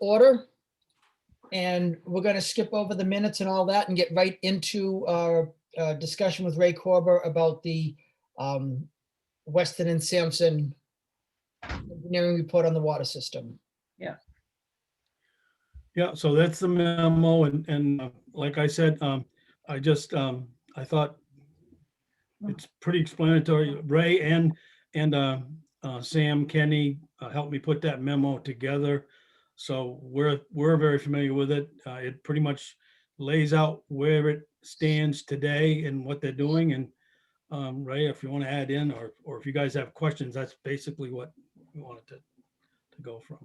order, and we're going to skip over the minutes and all that and get right into our discussion with Ray Corber about the Weston and Sampson engineering report on the water system. Yeah, so that's the memo, and like I said, I just, I thought it's pretty explanatory. Ray and Sam Kenny helped me put that memo together. So we're very familiar with it. It pretty much lays out where it stands today and what they're doing. And Ray, if you want to add in, or if you guys have questions, that's basically what we wanted to go from.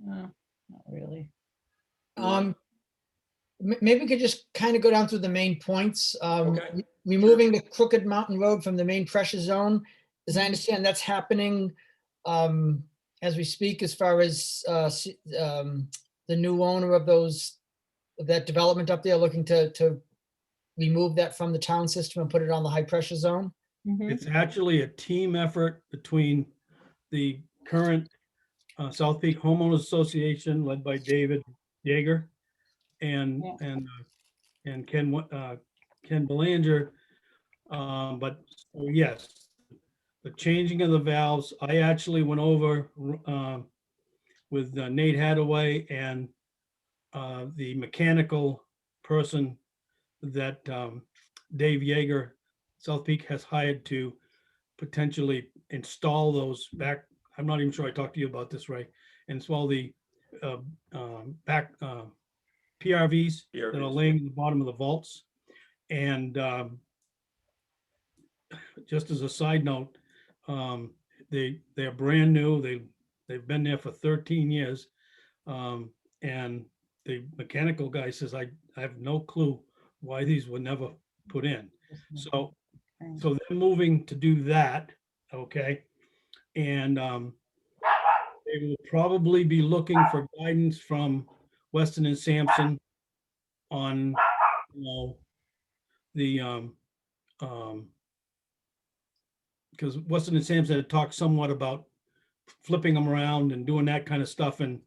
No, not really. Maybe we could just kind of go down through the main points. Okay. Removing the Crooked Mountain Road from the main pressure zone. As I understand, that's happening as we speak, as far as the new owner of that development up there looking to remove that from the town system and put it on the high pressure zone. It's actually a team effort between the current South Peak Homeowners Association led by David Yeager and Ken Belanger. But yes, the changing of the valves, I actually went over with Nate Hadaway and the mechanical person that Dave Yeager, South Peak, has hired to potentially install those back. I'm not even sure I talked to you about this, Ray. Install the back PRVs that are laying in the bottom of the vaults. And just as a side note, they're brand new. They've been there for 13 years. And the mechanical guy says, I have no clue why these were never put in. So they're moving to do that, okay? And they will probably be looking for guidance from Weston and Sampson on, the because Weston and Sampson had talked somewhat about flipping them around and doing that kind of stuff, and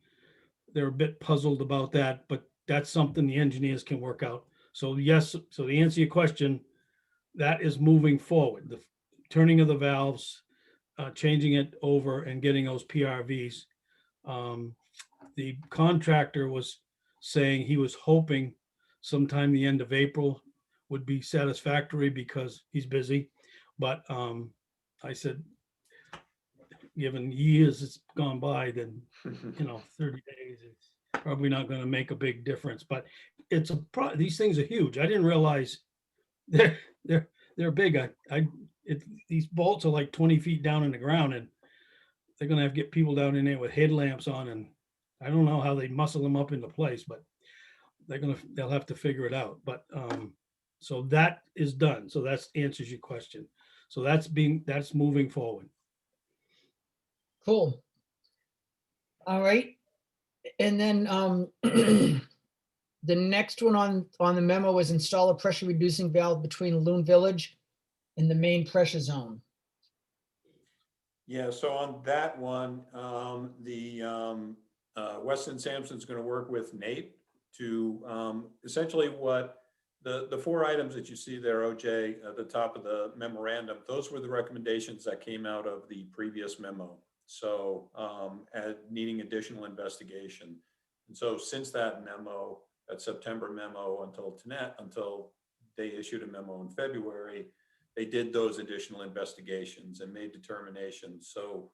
they're a bit puzzled about that, but that's something the engineers can work out. So yes, so to answer your question, that is moving forward. The turning of the valves, changing it over and getting those PRVs. The contractor was saying he was hoping sometime the end of April would be satisfactory because he's busy. But I said, given years it's gone by, then 30 days, it's probably not going to make a big difference. But it's these things are huge. I didn't realize they're big. These bolts are like 20 feet down in the ground, and they're going to have to get people down in there with headlamps on, and I don't know how they muscle them up into place, but they'll have to figure it out. But so that is done. So that answers your question. So that's moving forward. Cool. All right. And then the next one on the memo was install a pressure reducing valve between Loon Village and the main pressure zone. Yeah, so on that one, Weston Sampson's going to work with Nate to essentially what the four items that you see there, OJ, at the top of the memorandum, those were the recommendations that came out of the previous memo. So needing additional investigation. And so since that memo, that September memo until they issued a memo in February, they did those additional investigations and made determinations. So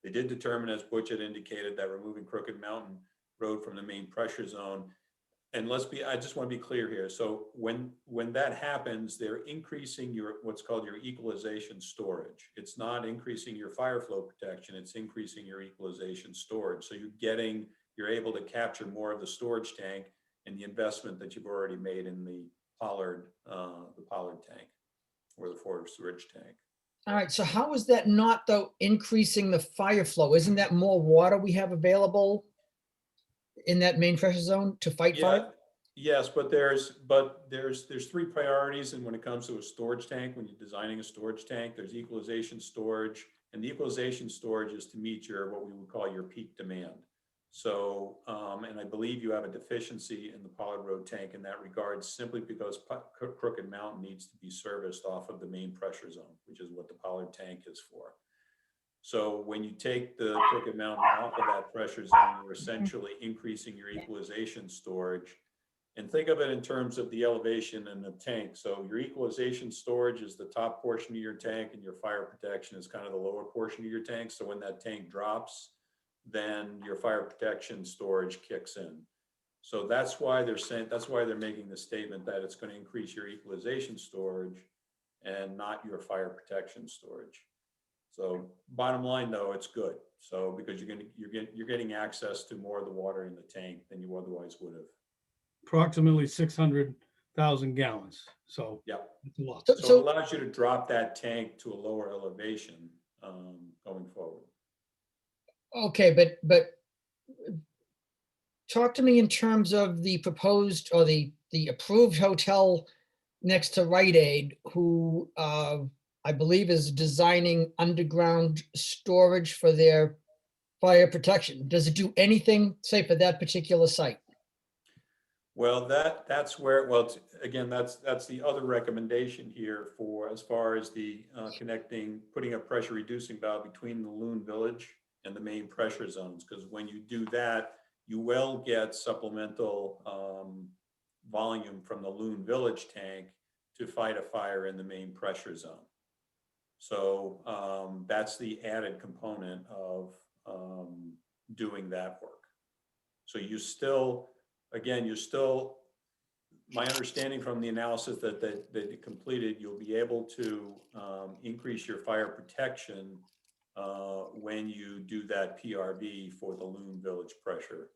they did determine, as Butch had indicated, that removing Crooked Mountain Road from the main pressure zone. And I just want to be clear here. So when that happens, they're increasing what's called your equalization storage. It's not increasing your fire flow protection, it's increasing your equalization storage. So you're able to capture more of the storage tank and the investment that you've already made in the Pollard tank or the Forest Ridge tank. All right, so how is that not, though, increasing the fire flow? Isn't that more water we have available in that main pressure zone to fight fire? Yes, but there's three priorities. And when it comes to a storage tank, when you're designing a storage tank, there's equalization storage, And the equalization storage is to meet your, what we would call your peak demand. So, and I believe you have a deficiency in the Pollard Road tank in that regard, simply because Crooked Mountain needs to be serviced off of the main pressure zone, which is what the Pollard tank is for. So when you take the Crooked Mountain off of that pressure zone, you're essentially increasing your equalization storage. And think of it in terms of the elevation in the tank. So your equalization storage is the top portion of your tank, and your fire protection is kind of the lower portion of your tank. So when that tank drops, then your fire protection storage kicks in. So that's why they're saying, that's why they're making the statement that it's going to increase your equalization storage and not your fire protection storage. So bottom line though, it's good. So because you're getting access to more of the water in the tank than you otherwise would have. Approximately 600,000 gallons. So Yeah. it's a lot. So- So it allows you to drop that tank to a lower elevation going forward. Okay, but talk to me in terms of the proposed or the approved hotel next to Rite Aid, who I believe is designing underground storage for their fire protection. Does it do anything, say, for that particular site? Well, that's where, well, again, that's the other recommendation here for, as far as the putting a pressure reducing valve between the Loon Village and the main pressure zones. Because when you do that, you will get supplemental volume from the Loon Village tank to fight a fire in the main pressure zone. So that's the added component of doing that work. So you still, again, my understanding from the analysis that they completed, you'll be able to increase your fire protection when you do that PRV for the Loon Village pressure,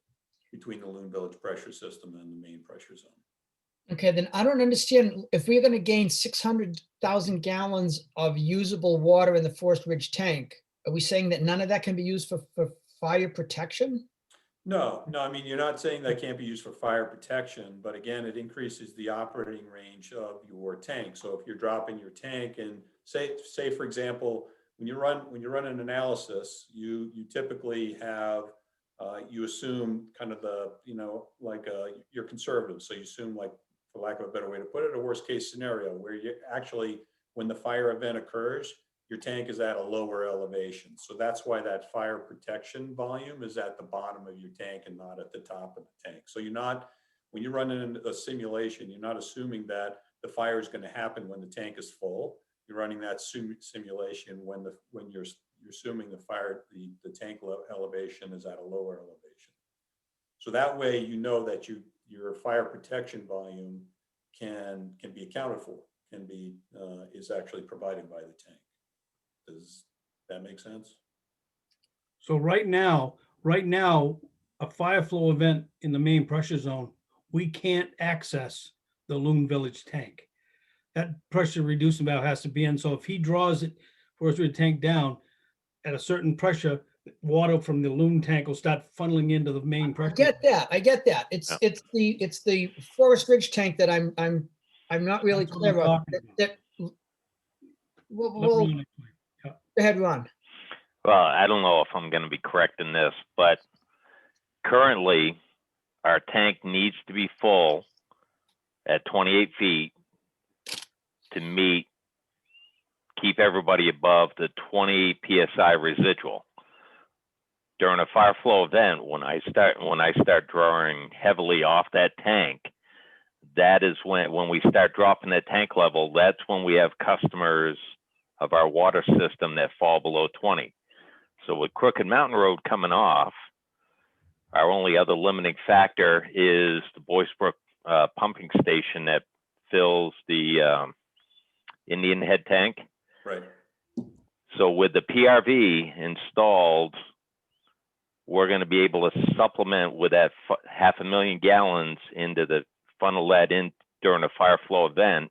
between the Loon Village pressure system and the main pressure zone. Okay, then I don't understand, if we're gonna gain 600,000 gallons of usable water in the Forest Ridge tank, are we saying that none of that can be used for fire protection? No, I mean, you're not saying that can't be used for fire protection, but again, it increases the operating range of your tank. So if you're dropping your tank and say for example, when you run an analysis, you typically have, you assume kind of the, you're conservative. So you assume, like, for lack of a better way to put it, a worst case scenario where you actually, when the fire event occurs, your tank is at a lower elevation. So that's why that fire protection volume is at the bottom of your tank and not at the top of the tank. So you're not, when you're running a simulation, you're not assuming that the fire is going to happen when the tank is full. You're running that simulation when you're assuming the tank elevation is at a lower elevation. So that way, you know that your fire protection volume can be accounted for, is actually provided by the tank. Does that make sense? So right now, a fire flow event in the main pressure zone, we can't access the Loon Village tank. That pressure reducing valve has to be in. So if he draws it for us to tank down at a certain pressure, water from the Loon tank will start funneling into the main I pressure. get that. It's the Forest Ridge tank that I'm not really That's what I'm clear on. talking about. That, Let well, Ron go explain. ahead, Ron. Well, I don't know if I'm going to be correct in this, but currently our tank needs to be full at 28 feet to keep everybody above the 20 PSI residual. During a fire flow event, when I start drawing heavily off that tank, that is when we start dropping that tank level, that's when we have customers of our water system that fall below 20. So with Crooked Mountain Road coming off, our only other limiting factor is the Boyce Brook pumping station that fills the Indian Head tank. Right. So with the PRV installed, we're going to be able to supplement with that 500,000 gallons into the funnel that in during a fire flow event.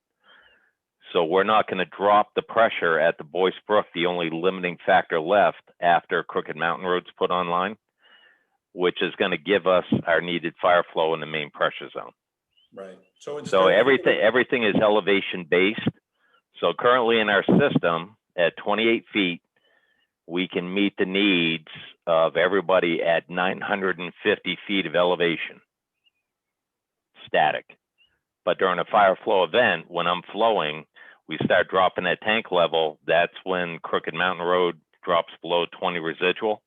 So we're not going to drop the pressure at the Boyce Brook, the only limiting factor left after Crooked Mountain Road's put online, which is going to give us our needed fire flow in the main pressure zone. Right. So So everything is elevation based. So currently in our system at 28 feet, we can meet the needs of everybody at 950 feet of elevation, static. But during a fire flow event, when I'm flowing, we start dropping that tank level. That's when Crooked Mountain Road drops below 20 residual.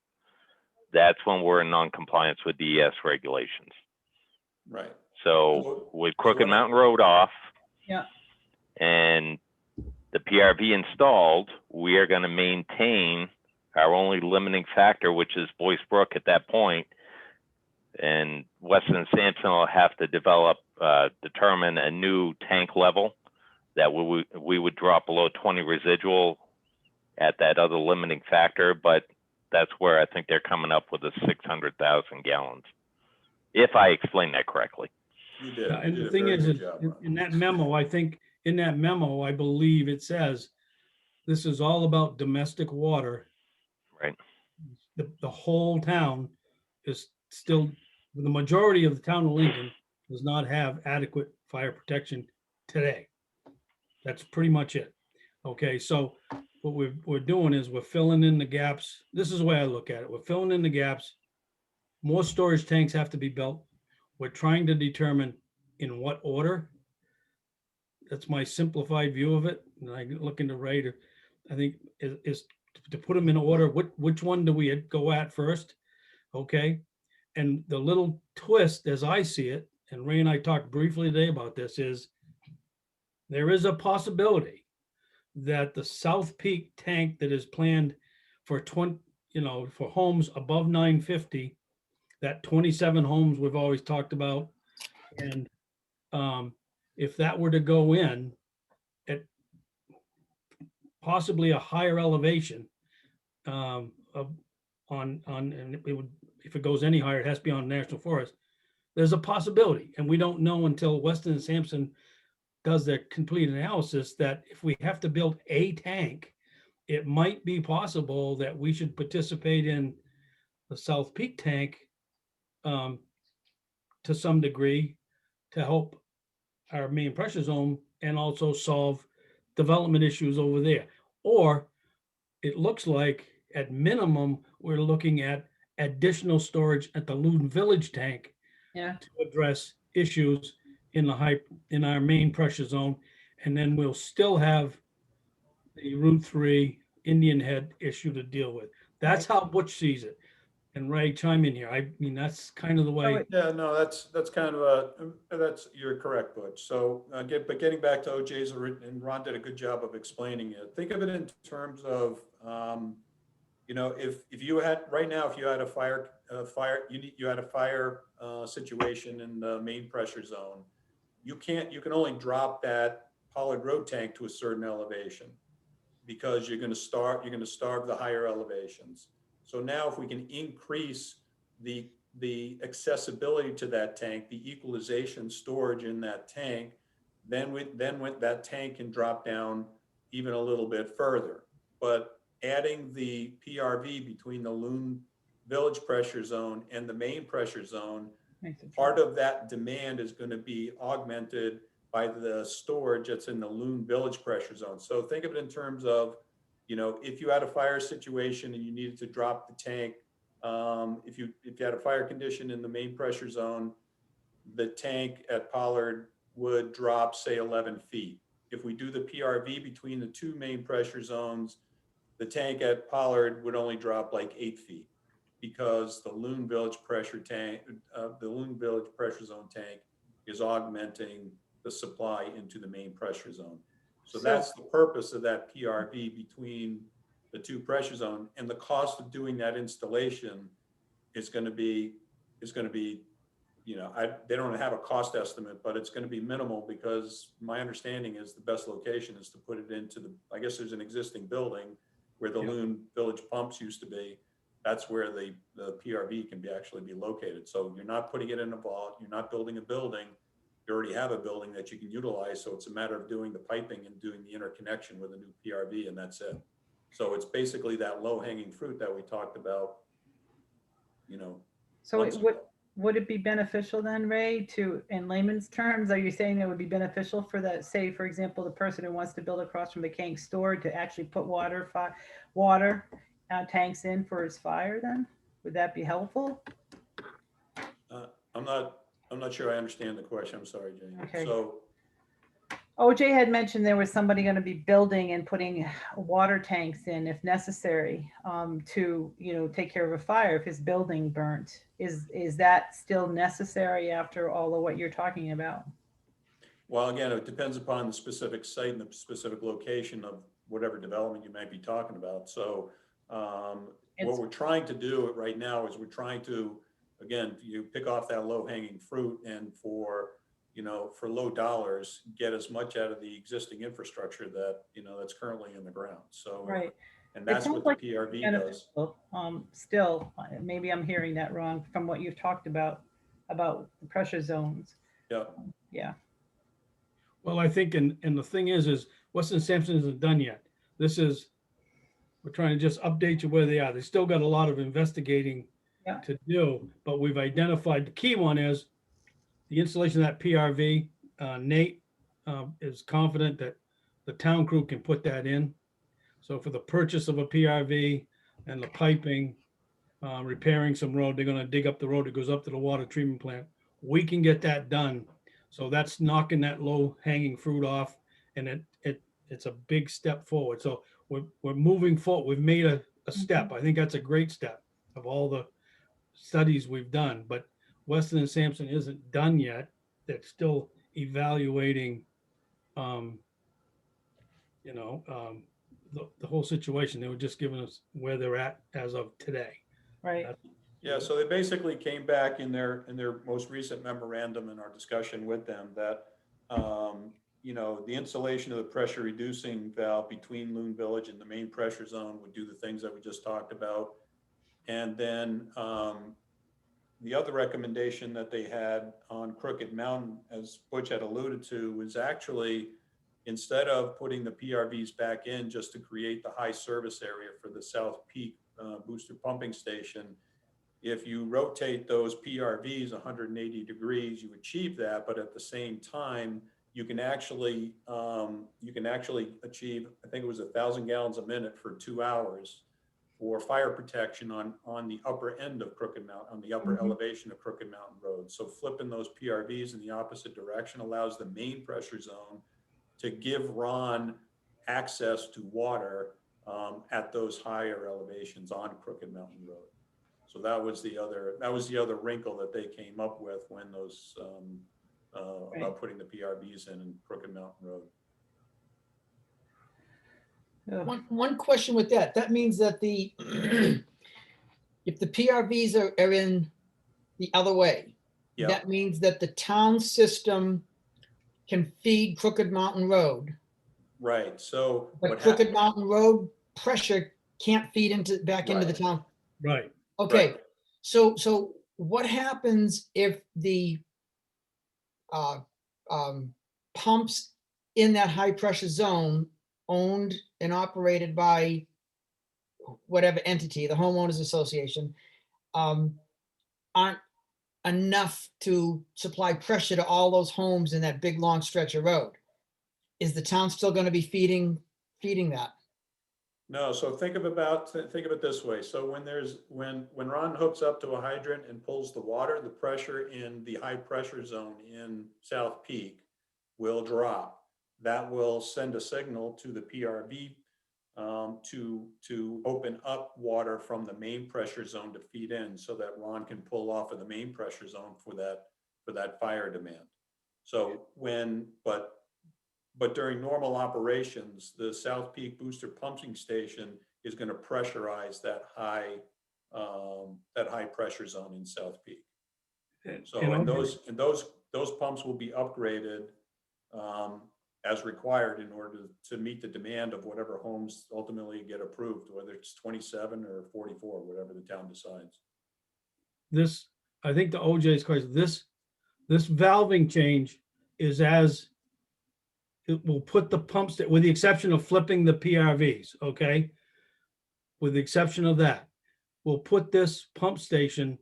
That's when we're in non-compliance with DES regulations. Right. So with Crooked what I- Mountain Road off, Yeah. and the PRV installed, we are going to maintain our only limiting factor, which is Boyce Brook at that point. And Weston and Sampson will have to determine a new tank level that we would drop below 20 residual at that other limiting factor. But that's where I think they're coming up with the 600,000 gallons, if I explained that correctly. You did. Yeah, You and did the a thing very is, good job, Ron. in that memo, I believe it says, this is all about domestic water. Right. The whole town is still, the majority of the town of Lincoln does not have adequate fire protection today. That's pretty much it. Okay, so what we're doing is we're filling in the gaps. This is the way I look at it. We're filling in the gaps. More storage tanks have to be built. We're trying to determine in what order. That's my simplified view of it. And I look into Ray to, I think is to put them in order. Which one do we go at first? Okay. And the little twist, as I see it, and Ray and I talked briefly today about this, is there is a possibility that the South Peak tank that is planned for for homes above 950, that 27 homes we've always talked about, and if that were to go in at possibly a higher elevation, and it would, if it goes any higher, it has to be on national forest. There's a possibility, and we don't know until Weston and Sampson does their complete analysis, that if we have to build a tank, it might be possible that we should participate in the South Peak tank to some degree to help our main pressure zone and also solve development issues over there. Or it looks like at minimum, we're looking at additional storage at the Loudon Village tank Yeah. to address issues in our main pressure zone. And then we'll still have the Route 3 Indian Head issue to deal with. That's how Butch sees it. And Ray, chime in here. I mean, that's kind of the way. Yeah, no, that's kind of you're correct, Butch. So but getting back to OJ's, and Ron did a good job of explaining it. Think of it in terms of, if you had right now, if you had a fire situation in the main pressure zone, you can only drop that Pollard Road tank to a certain elevation because you're going to starve the higher elevations. So now if we can increase the accessibility to that tank, the equalization storage in that tank, then that tank can drop down even a little bit further. But adding the PRV between the Loon Village pressure zone and the main pressure zone, part of that demand is going to be augmented by the storage that's in the Loon Village pressure zone. So think of it in terms of, if you had a fire situation and you needed to drop the tank, if you had a fire condition in the main pressure zone, the tank at Pollard would drop, say, 11 feet. If we do the PRV between the two main pressure zones, the tank at Pollard would only drop like 8 feet because the Loon Village pressure zone tank is augmenting the supply into the main pressure zone. So that's the purpose of that PRV between the two pressure zone, and the cost of doing that installation is going to be, they don't have a cost estimate, but it's going to be minimal because my understanding is the best location is to put it into I guess there's an existing building where the Loon Village pumps used to be. That's where the PRV can actually be located. So you're not putting it in a vault, you're not building a building. You already have a building that you can utilize. So it's a matter of doing the piping and doing the interconnection with a new PRV, and that's it. So it's basically that low hanging fruit that we talked about, So months ago. would it be beneficial then, Ray, in layman's terms, are you saying it would be beneficial for that, say, for example, the person who wants to build across from the Kank store to actually put water tanks in for his fire then? Would that be helpful? I'm not sure I understand the question. I'm sorry, Jane. Okay. So, OJ had mentioned there was somebody going to be building and putting water tanks in if necessary, to, take care of a fire if his building burnt. Is that still necessary after all of what you're talking about? well, again, it depends upon the specific site and the specific location of whatever development you might be talking about. So, what It's- we're trying to do right now is we're trying to, again, you pick off that low hanging fruit and for low dollars, get as much out of the existing infrastructure that, that's currently in the ground. So, Right. and It that's sounds what the like PRV does. beneficial. Still, maybe I'm hearing that wrong from what you've talked about the pressure zones. Yeah. Yeah. Well, I think, and the thing is Weston Sampson isn't done yet. We're trying to just update you where they are. They still got a lot of investigating Yeah. to do, but we've identified, the key one is the installation of that PRV. Nate is confident that the town crew can put that in. So for the purchase of a PRV and the piping, repairing some road, they're gonna dig up the road that goes up to the water treatment plant. We can get that done. So that's knocking that low hanging fruit off, and it's a big step forward. So we're moving forward. We've made a step. I think that's a great step of all the studies we've done, but Weston and Sampson isn't done yet. They're still evaluating, the whole situation. They were just giving us where they're at as of today. Right. Yeah, so they basically came back in their most recent memorandum in our discussion with them that, the installation of the pressure reducing valve between Loon Village and the main pressure zone would do the things that we just talked about. And then the other recommendation that they had on Crooked Mountain, as Butch had alluded to, was actually, instead of putting the PRVs back in just to create the high service area for the South Peak booster pumping station, if you rotate those PRVs 180 degrees, you achieve that, but at the same time, you can actually achieve, I think it was 1,000 gallons a minute for 2 hours for fire protection on the upper end of Crooked Mountain, on the upper elevation of Crooked Mountain Road. So flipping those PRVs in the opposite direction allows the main pressure zone to give Ron access to water at those higher elevations on Crooked Mountain Road. So that was the other wrinkle that they came up with when those about putting the PRVs in Crooked Mountain Road. Ugh. One question with that, that means that if the PRVs are in the other way, Yeah, that means that the town system can feed Crooked Mountain Road, right. So but what Crooked happened? Mountain Road pressure can't feed back into the Right. town. Right. Okay, Right. so what happens if the uh, pumps in that high pressure zone owned and operated by whatever entity, the homeowners association, aren't enough to supply pressure to all those homes in that big long stretch of road? Is the town still going to be feeding that? No, so think of it this way. So when Ron hooks up to a hydrant and pulls the water, the pressure in the high pressure zone in South Peak will drop. That will send a signal to the PRV to open up water from the main pressure zone to feed in, so that Ron can pull off of the main pressure zone for that fire demand. So but during normal operations, the South Peak Booster Pumping Station is going to pressurize that high pressure zone in South Peak. So and those pumps will be upgraded as required in order to meet the demand of whatever homes ultimately get approved, whether it's 27 or 44, whatever the town decides. I think the OJ's question, this valving change is as it will put the pumps, with the exception of flipping the PRVs, okay? With the exception of that, we'll put this pump station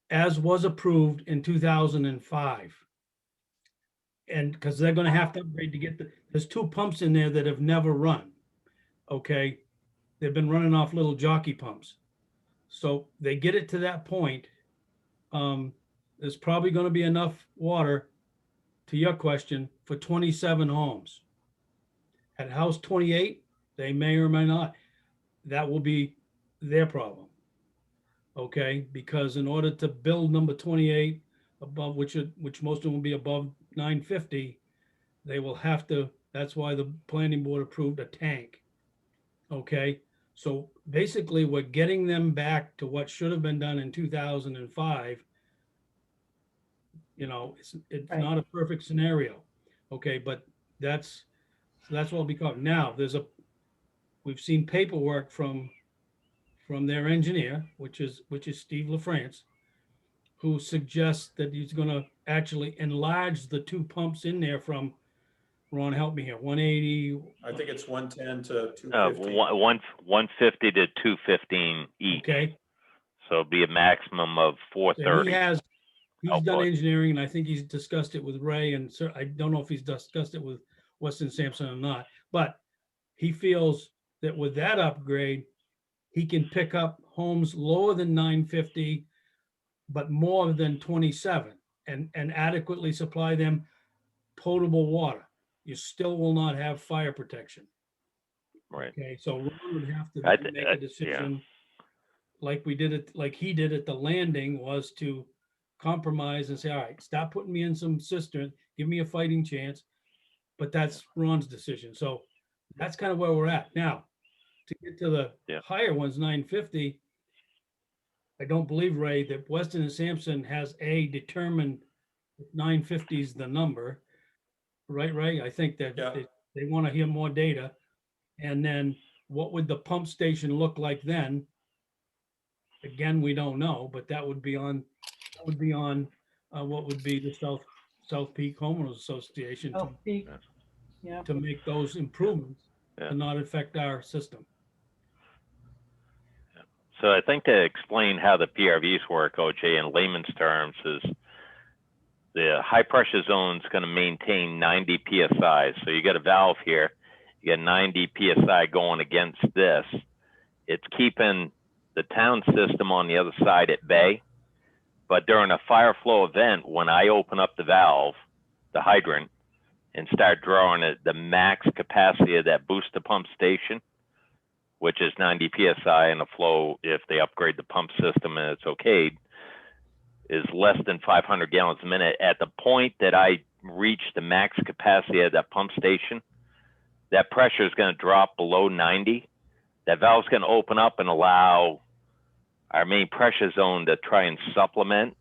as was approved in 2005. And because they're going to have to upgrade to get there's 2 pumps in there that have never run, okay? they've been running off little jockey pumps. So they get it to that point. There's probably going to be enough water, to your question, for 27 homes. At house 28, they may or may not. That will be their problem. Okay, because in order to build number 28 above, which most of them will be above 950, they will have to, that's why the planning board approved a tank. Okay, so basically we're getting them back to what should have been done in 2005. You know, it's Right. not a perfect scenario. Okay, but that's what will become. Now, we've seen paperwork from their engineer, which is Steve LaFrance, who suggests that he's gonna actually enlarge the two pumps in there from, Ron, help me here, 180. I think it's 110 to 250. 150 to 215 each. Okay, So it'd be a maximum of and 430. he's done output. engineering, and I think he's discussed it with Ray, and sir, I don't know if he's discussed it with Weston Sampson or not, but he feels that with that upgrade, he can pick up homes lower than 950, but more than 27, and adequately supply them potable water. You still will not have fire protection. Right. Okay, so Ron would have to I then th- make I- a yeah. decision, like he did at the landing, was to compromise and say, all right, stop putting me in some cistern, give me a fighting chance. But that's Ron's decision. So that's kind of where we're at now. To get to the Yeah. higher ones, 950, I don't believe, Ray, that Weston and Sampson has determined 950 is the number. Right, Ray? I think that Yeah. they want to hear more data. And then what would the pump station look like then? Again, we don't know, but that would be on what would be the South Peak Homeowners Association Oh, peak. Yeah. Yeah. to make those improvements Yeah. to not affect our system. So I think to explain how the PRVs work, OJ, in layman's terms, is the high pressure zone is going to maintain 90 PSI. So you got a valve here, you got 90 PSI going against this. It's keeping the town system on the other side at bay. But during a fire flow event, when I open up the valve, the hydrant, and start drawing it, the max capacity of that booster pump station, which is 90 PSI, and the flow, if they upgrade the pump system and it's okayed, is less than 500 gallons a minute. At the point that I reach the max capacity of that pump station, that pressure is going to drop below 90. That valve's going to open up and allow our main pressure zone to try and supplement,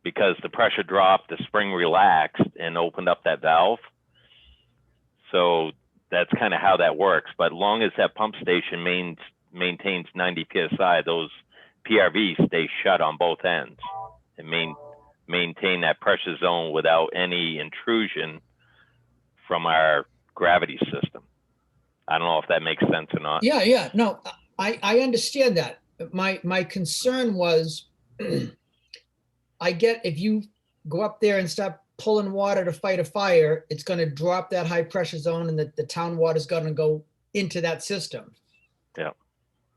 because the pressure dropped, the spring relaxed and opened up that valve. So that's kind of how that works. But long as that pump station maintains 90 PSI, those PRVs stay shut on both ends and maintain that pressure zone without any intrusion from our gravity system. I don't know if that makes sense or not. Yeah, no, I understand that. My concern was, I get if you go up there and start pulling water to fight a fire, it's going to drop that high pressure zone, and the town water is going to go into that system. Yeah.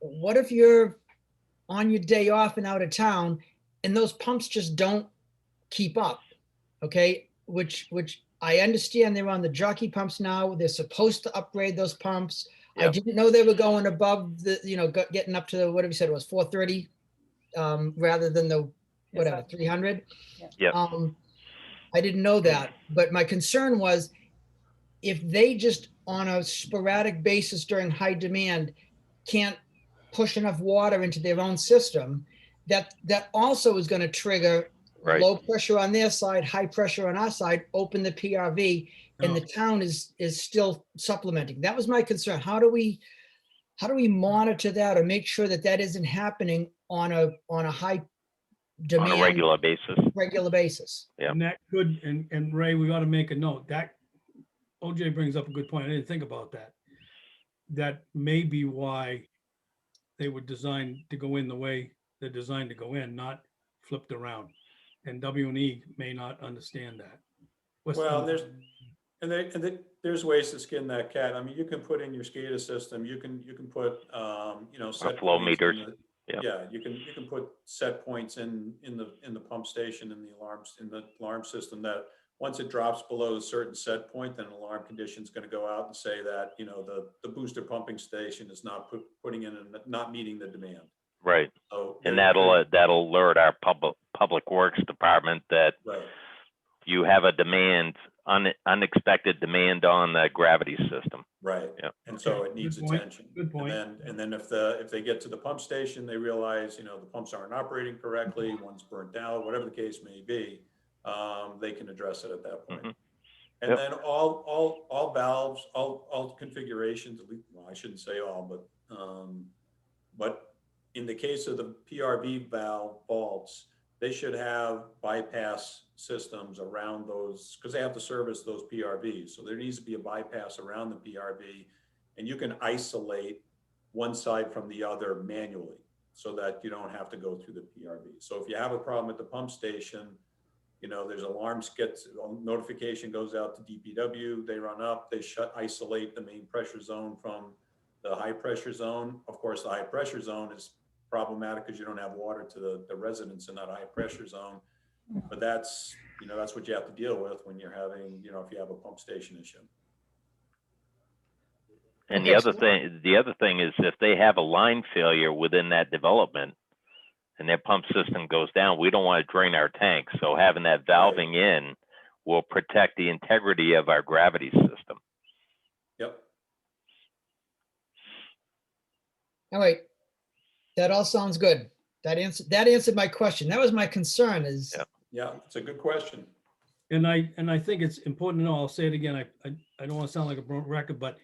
What if you're on your day off and out of town and those pumps just don't keep up? Okay, which I understand they're on the jockey pumps now. They're supposed to upgrade those pumps. I Yep. didn't know they were going above the, getting up to the, whatever you said it was 430, rather than the whatever, Yes, 300. Yep. I didn't know that, but my concern was if they just on a sporadic basis during high demand can't push enough water into their own system, that also is going to trigger Right. low pressure on their side, high pressure on our side, open the PRV, and the No. town is still supplementing. That was my concern. How do we monitor that or make sure that that isn't happening on a high demand On a regular basis. Yeah. And that could, and Ray, we ought to make a note that OJ brings up a good point. I didn't think about that. That may be why they were designed to go in the way they're designed to go in, not flipped around. And W&E may not understand that. Well, there's there's ways to skin that cat. I mean, you can put in your SCADA system, you can put, set flow points in meters. the- Yep. Yeah, you can put set points in the pump station, in the alarm system, that once it drops below a certain set point, then an alarm condition is going to go out and say that, the booster pumping station is not not meeting the demand. Right. So And they're- that'll alert our public works department that right. you have a unexpected demand on the gravity system. Right. Yep. And so Okay, it needs good point, attention. good point. And then if they get to the pump station, they realize, the pumps aren't operating correctly, one's burnt out, whatever the case may be, they can address it at that point. Mhm. And Yep. then all valves, all configurations, well, I shouldn't say all, but in the case of the PRV valve vaults, they should have bypass systems around those, because they have to service those PRVs. So there needs to be a bypass around the PRV, and you can isolate one side from the other manually so that you don't have to go through the PRV. So if you have a problem at the pump station, there's alarms, notification goes out to DPW, they run up, they isolate the main pressure zone from the high pressure zone. Of course, the high pressure zone is problematic because you don't have water to the residents in that high pressure zone. But that's what you have to deal with when you're having, if you have a pump station issue. And Okay, so- the other thing is if they have a line failure within that development and their pump system goes down, we don't want to drain our tanks. So having that valving in will protect the integrity of our gravity system. Yep. All right. That all sounds good. That answered my question. That was my concern is, Yep. Yeah, it's a good question. And I think it's important to know, I'll say it again, I don't want to sound like a broken record, but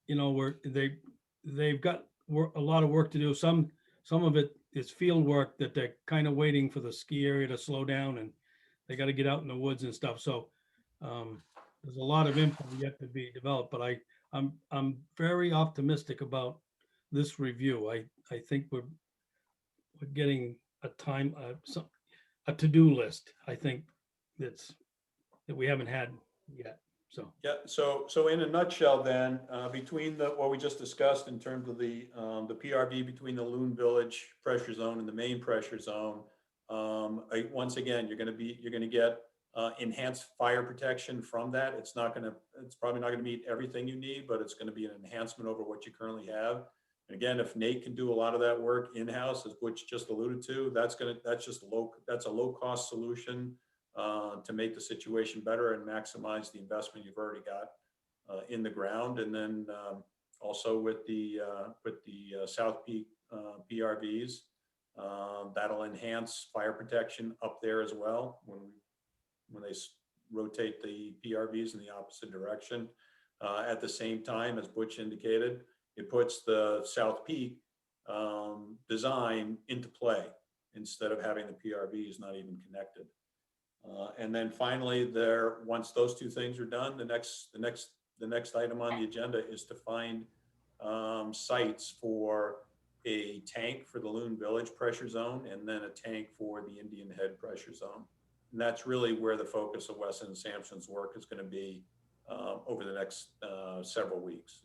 they've got a lot of work to do. Some of it is field work that they're kind of waiting for the ski area to slow down, and they got to get out in the woods and stuff. So there's a lot of info yet to be developed, but I'm very optimistic about this review. I think we're getting a to-do list, I think, that we haven't had yet. So Yeah, so in a nutshell then, between what we just discussed in terms of the PRV between the Loon Village pressure zone and the main pressure zone, once again, you're gonna get enhanced fire protection from that. It's probably not gonna meet everything you need, but it's gonna be an enhancement over what you currently have. And again, if Nate can do a lot of that work in-house, as Butch just alluded to, that's a low-cost solution to make the situation better and maximize the investment you've already got in the ground. And then also with the South Peak PRVs, that'll enhance fire protection up there as well when they rotate the PRVs in the opposite direction. At the same time, as Butch indicated, it puts the South Peak design into play instead of having the PRVs not even connected. And then finally, once those two things are done, the next item on the agenda is to find sites for a tank for the Loon Village pressure zone, and then a tank for the Indian Head pressure zone. And that's really where the focus of Weston and Sampson's work is going to be over the next several weeks.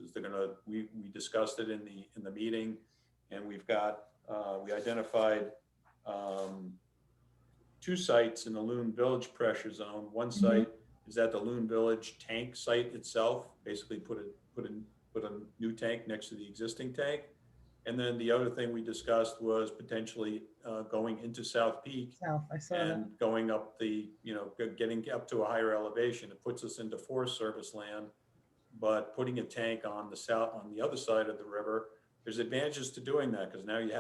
We discussed it in the meeting, and we identified two sites in the Loon Village pressure zone. One site is at the Loon Village tank site itself, basically put a new tank next to the existing tank. And then the other thing we discussed was potentially going into South Peak I saw that. and going up getting up to a higher elevation. It puts us into Forest Service land, but putting a tank on the other side of the river, there's advantages to doing that, because now you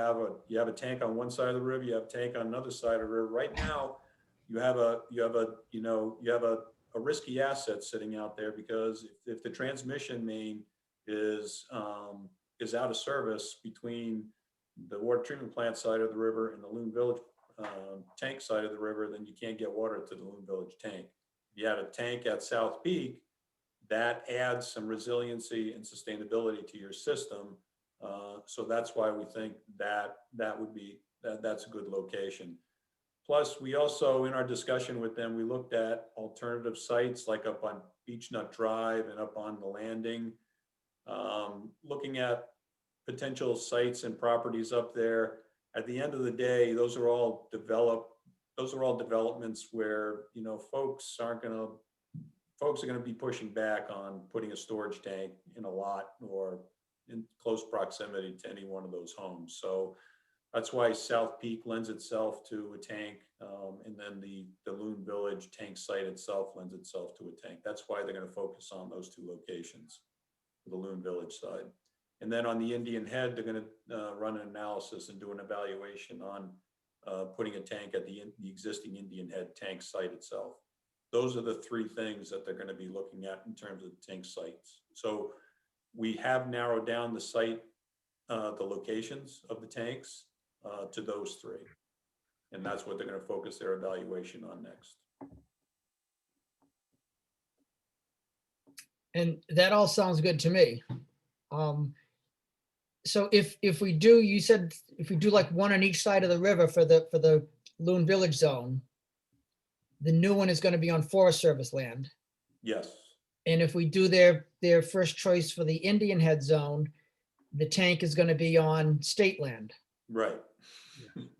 have a tank on one side of the river, you have a tank on another side of the river. Right now, you have a risky asset sitting out there, because if the transmission main is out of service between the water treatment plant side of the river and the Loon Village tank side of the river, then you can't get water to the Loon Village tank. If you had a tank at South Peak, that adds some resiliency and sustainability to your system. So that's why we think that's a good location. Plus, we also, in our discussion with them, we looked at alternative sites like up on Beech Nut Drive and up on the landing. Looking at potential sites and properties up there. At the end of the day, those are all developments where, you know, folks are gonna be pushing back on putting a storage tank in a lot or in close proximity to any one of those homes. So that's why South Peak lends itself to a tank, and then the Loon Village tank site itself lends itself to a tank. That's why they're gonna focus on those two locations, the Loon Village side. And then on the Indian Head, they're gonna run an analysis and do an evaluation on putting a tank at the existing Indian Head tank site itself. Those are the three things that they're gonna be looking at in terms of tank sites. So we have narrowed down the site, the locations of the tanks to those three. And that's what they're gonna focus their evaluation on next. And that all sounds good to me. So if we do, you said if we do like one on each side of the river for the Loon Village zone, the new one is going to be on Forest Service land. Yes, And if we do their first choice for the Indian Head zone, the tank is going to be on state land. right,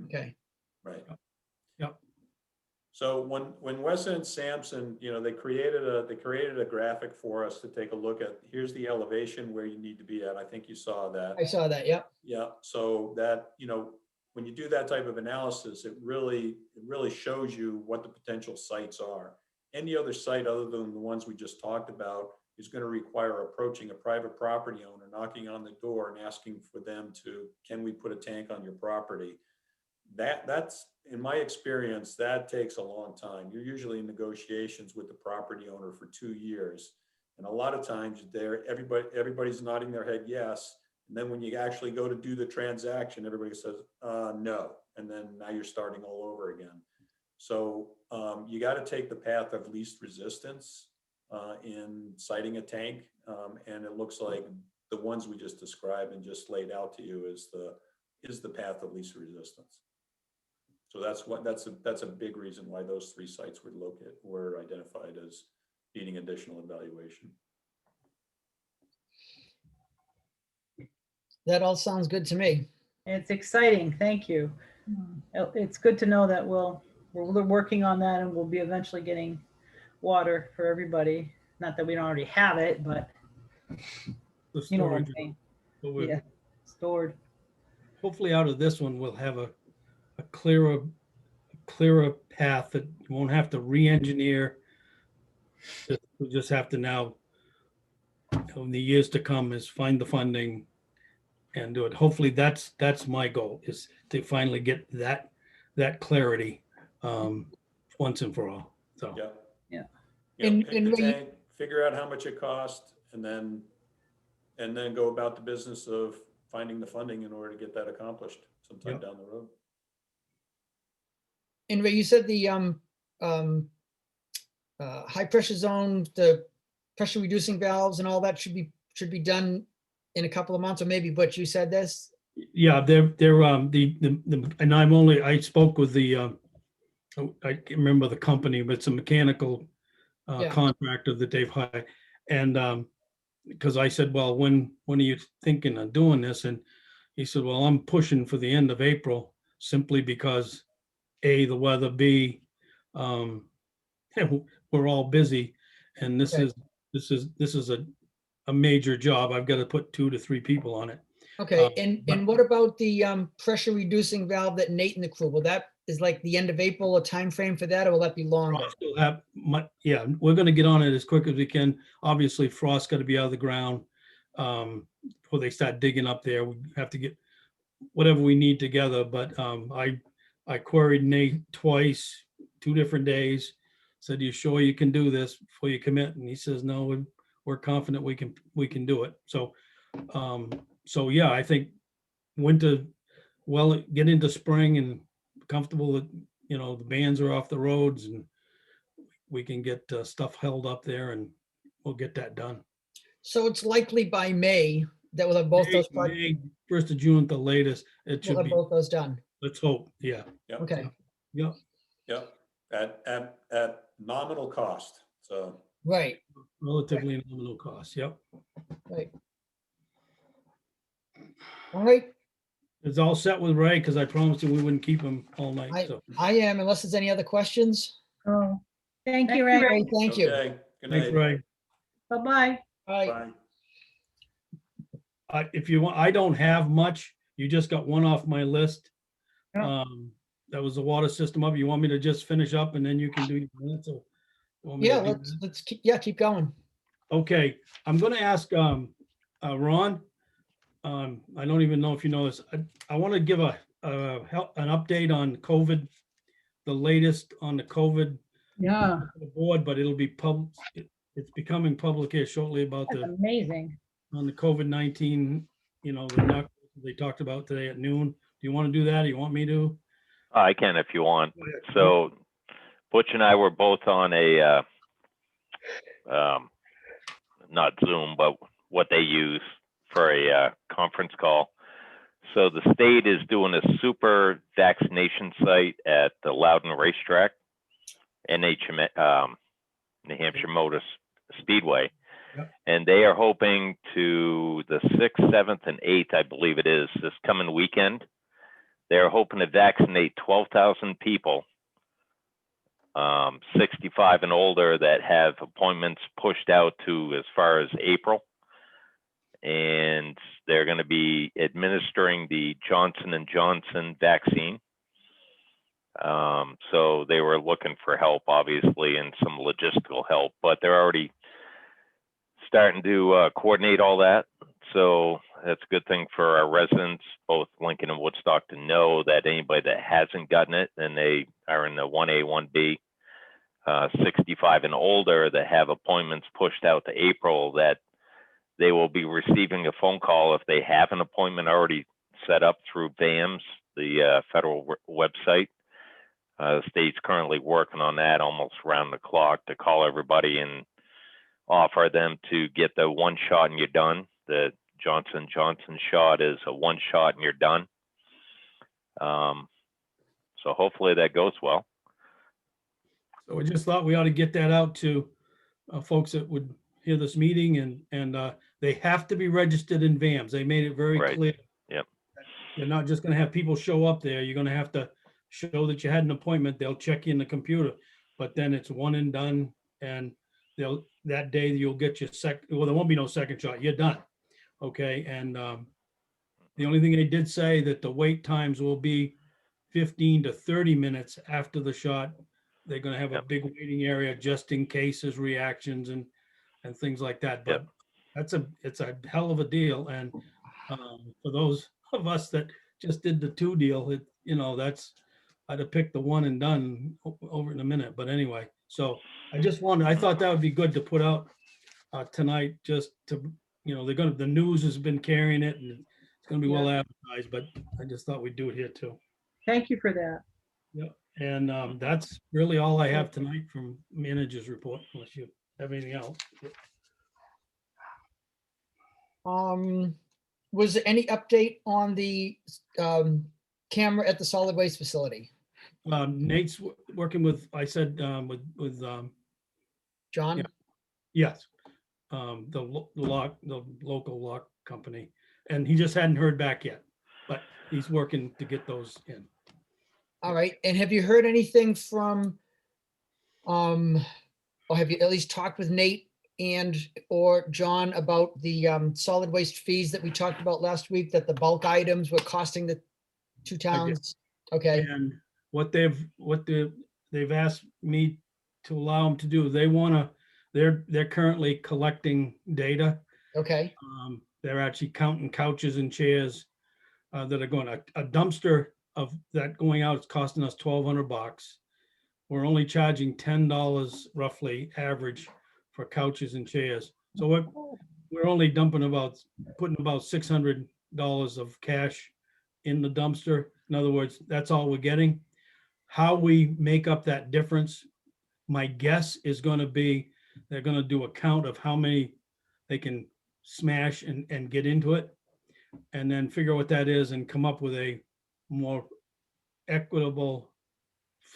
Okay. right. Yep. So when Wesson and Sampson, you know, they created a graphic for us to take a look at. Here's the elevation where you need to be at. I think you saw that. I saw that. Yep. Yeah, so that, you know, when you do that type of analysis, it really shows you what the potential sites are. Any other site other than the ones we just talked about is going to require approaching a private property owner, knocking on the door and asking for them to, can we put a tank on your property? That's, in my experience, that takes a long time. You're usually in negotiations with the property owner for 2 years. And a lot of times everybody's nodding their head yes. And then when you actually go to do the transaction, everybody says, no. And then now you're starting all over again. So you got to take the path of least resistance in siting a tank. And it looks like the ones we just described and just laid out to you is the path of least resistance. So that's a big reason why those three sites were identified as needing additional evaluation. That all sounds good to me. It's exciting. Thank you. It's good to know that we're working on that and we'll be eventually getting water for everybody. Not that we don't already have it, but The you know what I'm storage. saying. So we're- Yeah, stored. Hopefully out of this one, we'll have a clearer path that you won't have to re-engineer. We just have to now, in the years to come, is find the funding and do it. Hopefully that's my goal, is to finally get that clarity once and for all. So Yeah. Yeah. You know, And- pick and the what you- tank, figure out how much it cost, and then go about the business of finding the funding in order to get that accomplished sometime Yep. down the road. And Ray, you said the high pressure zone, the pressure reducing valves and all that should be done in a couple of months, or maybe Butch, you said this? yeah, they're and I spoke with the I can't remember the company, but it's a mechanical Yeah. contractor that they've hired. And because I said, well, when are you thinking of doing this? And he said, well, I'm pushing for the end of April simply because A, the weather, B, we're all busy. And this Okay. is a major job. I've got to put 2 to 3 people on it. Okay, but- and what about the pressure reducing valve that Nate and the crew, will that is like the end of April, a time frame for that, or will that be longer? Frost will have yeah, we're gonna get on it as quick as we can. Obviously, frost got to be out of the ground before they start digging up there. We have to get whatever we need together. But I queried Nate twice, 2 different days. Said, "You sure you can do this before you commit?" And he says, "No, we're confident we can do it." So yeah, I think winter, well, get into spring and comfortable that, the bands are off the roads and we can get stuff held up there and we'll get that done. So it's likely by May that we'll have both those projects, May, 1st of June at the latest, it we'll should have be, both those done. let's hope, yeah. Yep. Okay, Yeah, Yep, at nominal cost, so. Right, Relatively nominal cost, yep. right. All right, It's all set with Ray, because I promised him we wouldn't keep him all night, I, so. I am, unless there's any other questions. Oh, Thank you, Thank you, Ray. Great, thank you. Okay, good Thanks, night. Ray. bye-bye. All right, Bye. If you want, I don't have much. You just got one off my list. Yeah. That was the water system up. You want me to just finish up and then you can do your minutes? Or want me to yeah, do let's, that? let's keep, yeah, keep going. Okay, I'm gonna ask, Ron. I don't even know if you know this. I want to give an update on COVID, the latest on the COVID Yeah, board, but it'll be it's becoming public here shortly about that's the, amazing. on the COVID-19, the knock they talked about today at noon. Do you want to do that? Or you want me to? I can if you want. So Butch and I were both on a, not Zoom, but what they use for a conference call. So the state is doing a super vaccination site at the Loudon Racetrack, NH, New Hampshire Motor Speedway. Yep. And they are hoping to the 6th, 7th, and 8th, I believe it is, this coming weekend. They're hoping to vaccinate 12,000 people, 65 and older, that have appointments pushed out to as far as April. And they're going to be administering the Johnson & Johnson vaccine. So they were looking for help, obviously, and some logistical help, but they're already starting to coordinate all that. So that's a good thing for our residents, both Lincoln and Woodstock, to know that anybody that hasn't gotten it, and they are in the 1A, 1B, 65 and older, that have appointments pushed out to April, that they will be receiving a phone call if they have an appointment already set up through VAMS, the federal website. The state's currently working on that almost round the clock to call everybody and offer them to get the one shot and you're done. The Johnson & Johnson shot is a one shot and you're done. So hopefully that goes well. So we just thought we ought to get that out to folks that would hear this meeting, and they have to be registered in VAMS. They made it very Right. clear. Yep. You're not just gonna have people show up there. You're gonna have to show that you had an appointment. They'll check you in the computer, but then it's one and done. And that day you'll get your well, there won't be no second shot. You're done. Okay, and the only thing they did say that the wait times will be 15 to 30 minutes after the shot. They're gonna have a Yep. big waiting area just in case there's reactions and things like that. But it's a hell of a deal. And for those of us that just did the 2 deal, I'd have picked the one and done over in a minute. But anyway, so I thought that would be good to put out tonight, just to, the news has been carrying it and it's gonna be well advertised, but I just thought we'd do it here too. Thank you for that. Yep. And that's really all I have tonight from manager's report, unless you have anything else. Was there any update on the camera at the solid waste facility? Nate's working with, I said, with John? Yeah. yes, the local lock company, and he just hadn't heard back yet, but he's working to get those in. All right, and have you heard anything from, or have you at least talked with Nate or John about the solid waste fees that we talked about last week, that the bulk items were costing the 2 towns? Okay, And what they've asked me to allow them to do, they're currently collecting data. okay, They're actually counting couches and chairs that are going. A dumpster of that going out is costing us $1,200. We're only charging $10 roughly average for couches and chairs. So we're only putting about $600 of cash in the dumpster. In other words, that's all we're getting. How we make up that difference, my guess is going to be they're going to do a count of how many they can smash and get into it, and then figure what that is and come up with a more equitable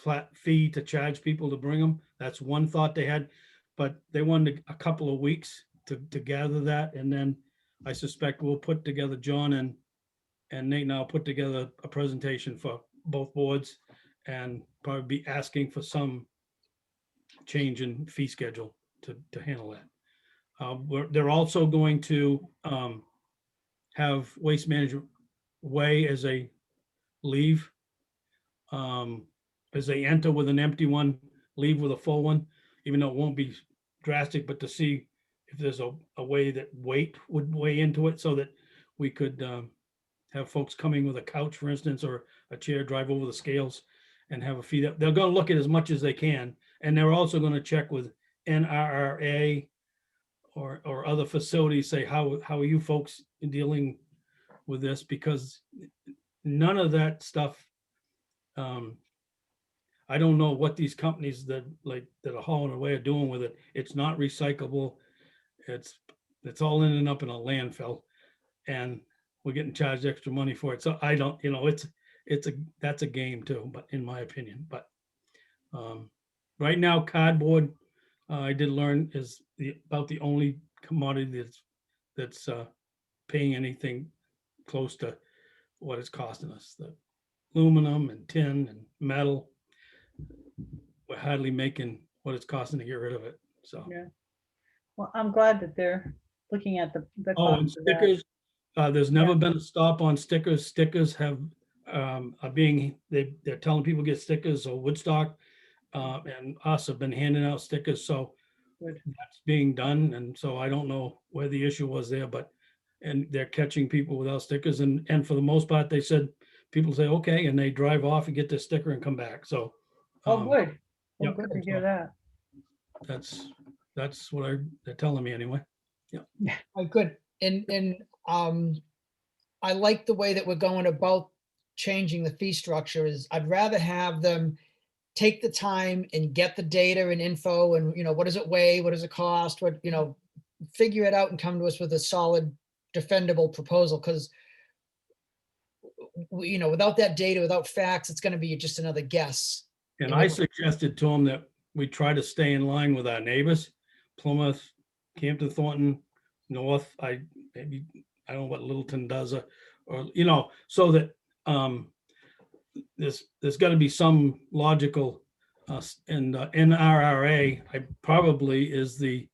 flat fee to charge people to bring them. That's one thought they had, but they wanted a couple of weeks to gather that. And then I suspect we'll put together, John and Nate now put together a presentation for both boards and probably be asking for some change in fee schedule to handle that. They're also going to have Waste Management Way as a leave. As they enter with an empty one, leave with a full one, even though it won't be drastic, but to see if there's a way that weight would weigh into it so that we could have folks coming with a couch, for instance, or a chair, drive over the scales and have a fee. They're going to look at as much as they can. And they're also going to check with NRRA or other facilities, say, how are you folks dealing with this? Because none of that stuff, I don't know what these companies that are hauling away are doing with it. It's not recyclable. It's all ending up in a landfill, and we're getting charged extra money for it. So I don't, that's a game too, but in my opinion, but right now cardboard, I did learn is about the only commodity that's paying anything close to what it's costing us. The aluminum and tin and metal, we're hardly making what it's costing to get rid of it. So. Yeah. Well, I'm glad that they're looking at the Oh, and cost of that. stickers, there's never Yeah. been a stop on stickers. Stickers have, are being, they're telling people get stickers, so Woodstock and us have been handing out stickers, so Good. that's being done, and so I don't know where the issue was there, but, and they're catching people without stickers, and for the most part, they said, people say, okay, and they drive off and get their sticker and come back, so. Oh, good. Well, yep, good to so hear that. That's what they're telling me anyway. Good. And I like the way that we're going about changing the fee structure. Is I'd rather have them take the time and get the data and info and, what does it weigh? What does it cost? What, figure it out and come to us with a solid defendable proposal. Cause without that data, without facts, it's going to be just another guess. And And I it- suggested to them that we try to stay in line with our neighbors, Plymouth, Campton Thornton, North, I don't know what Littleton does, or, so that there's got to be some logical, and NRRA, I probably is the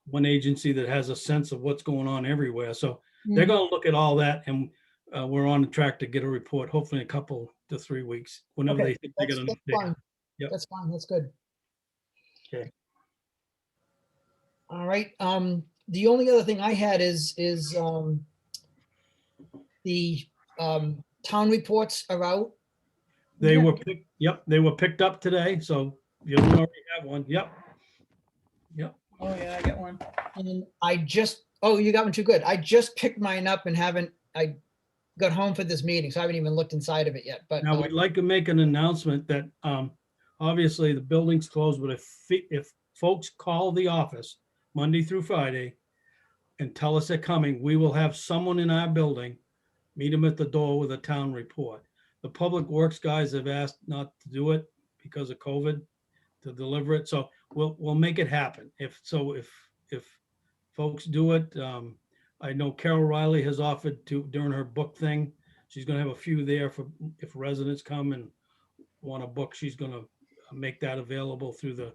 one agency that has a sense of what's going on everywhere. So they're Mhm. going to look at all that, and we're on the track to get a report, hopefully in a couple to 3 weeks, whenever Okay, they think they're That's going to. that's fine. Yep. That's fine. That's good. Okay. All right. The only other thing I had is the town reports are out. They Yeah. were picked, yep, they were picked up today, so you don't already have one, yep. Yep, Oh, yeah, I got one. And you got one too, good. I just picked mine up and I got home for this meeting, so I haven't even looked inside of it yet, but now we'd like to make an announcement that, obviously the building's closed, but if folks call the office Monday through Friday and tell us they're coming, we will have someone in our building meet them at the door with a town report. The public works guys have asked not to do it because of COVID, to deliver it. So we'll make it happen. If folks do it, I know Carol Riley has offered to, during her book thing, she's gonna have a few there for if residents come and want a book, she's gonna make that available through the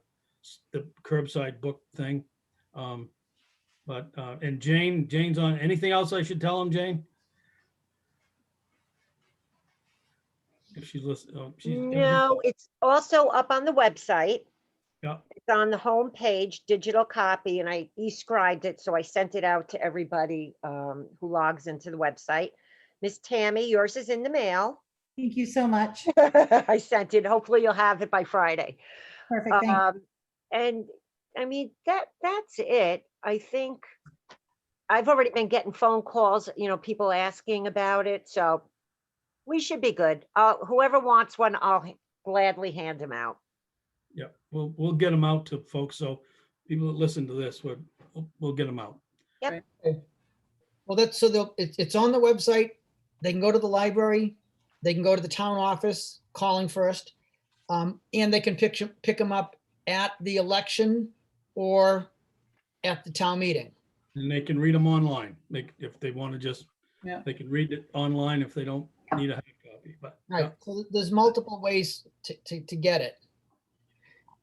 curbside book thing. And Jane's on, anything else I should tell him, Jane? If she's listening, No, it's also up on the website. Yeah. It's on the home page, digital copy, and I e-scribed it, so I sent it out to everybody who logs into the website. Miss Tammy, yours is in the mail. Thank you so much. I sent it. Hopefully you'll have it by Friday. Perfect, thanks. And I mean, that's it. I think I've already been getting phone calls, people asking about it, so we should be good. Whoever wants one, I'll gladly hand them out. yeah, we'll get them out to folks. So people that listen to this, we'll get them out. well, it's on the website. They can go to the library. They can go to the town office, calling first. And they can pick them up at the election or at the town meeting. And they can read them online. If they want to just, Yeah. they can read it online if they don't need a hard copy, but. yeah. Right, so there's multiple ways to get it.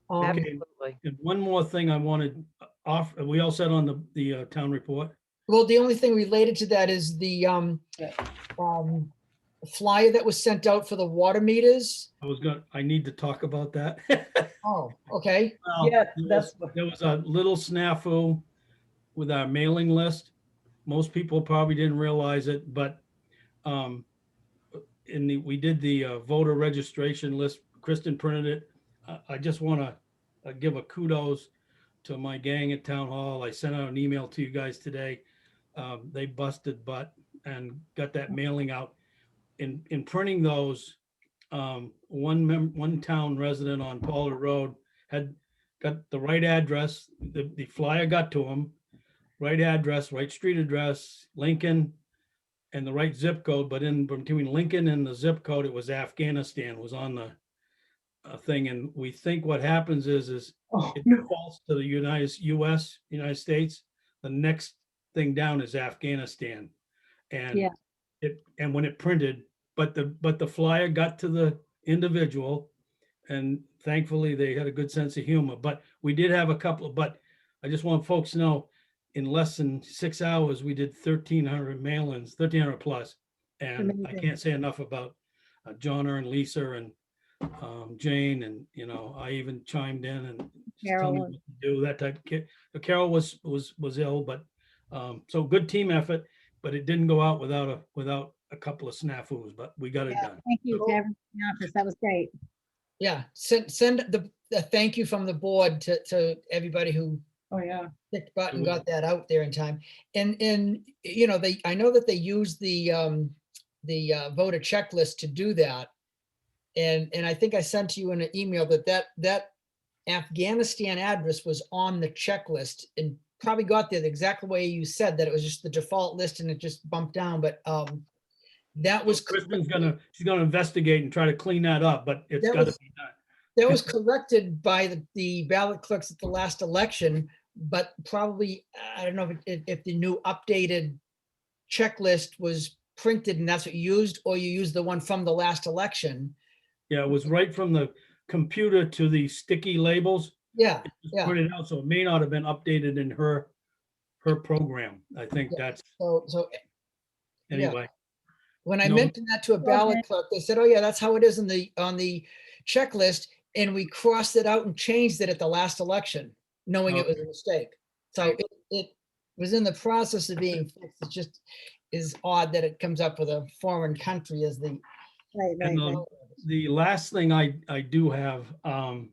Okay. Absolutely. And one more thing I wanted off, are we all set on the town report? Well, the only thing related to that is the Yeah. flyer that was sent out for the water meters. I need to talk about that. Oh, okay, Well, Yeah, there was a little snafu with our mailing list. Most people probably didn't realize it, but we did the voter registration list. Kristen printed it. I just want to give a kudos to my gang at Town Hall. I sent out an email to you guys today. They busted butt and got that mailing out. In printing those, one town resident on Pollard Road had got the right address. The flyer got to him, right address, right street address, Lincoln, and the right zip code. But in between Lincoln and the zip code, it was Afghanistan was on the thing. And we think what happens is Oh, it no. defaults to the United States. The next thing down is Afghanistan. And Yeah. and when it printed, but the flyer got to the individual, and thankfully they had a good sense of humor. But we did have a couple, but I just want folks to know, in less than 6 hours, we did 1,300 mail-ins, 1,300 plus. And I Amazing. can't say enough about John and Lisa and Jane, and I even chimed in and just tell me Carol. what to do, that type of kid. Carol was ill, but so good team effort, but it didn't go out without a couple of snafus, but we got it Yeah, done. Thank you to everyone in the office. That was great. yeah, send the thank you from the board to everybody who Oh, yeah. picked butt and got that out there in time. And I know that they use the voter checklist to do that. And I think I sent to you in an email that Afghanistan address was on the checklist and probably got there the exact way you said, that it was just the default list and it just bumped down, but that was, She's gonna investigate and try to clean that up, but it's That gotta was- be done. that was corrected by the ballot clerks at the last election, but probably, I don't know if the new updated checklist was printed and that's what you used, or you used the one from the last election. Yeah, it was right from the computer to the sticky labels. Yeah, It was yeah. printed out, so it may not have been updated in her program. I think that's, so yeah. anyway. when I No. mentioned that to a ballot clerk, they said, oh yeah, that's how it is on the checklist. And we crossed it out and changed it at the last election, knowing it was a mistake. So it was in the process of being fixed. It just is odd that it comes up with a foreign country as the. Right, right, And right. the last thing I do have, and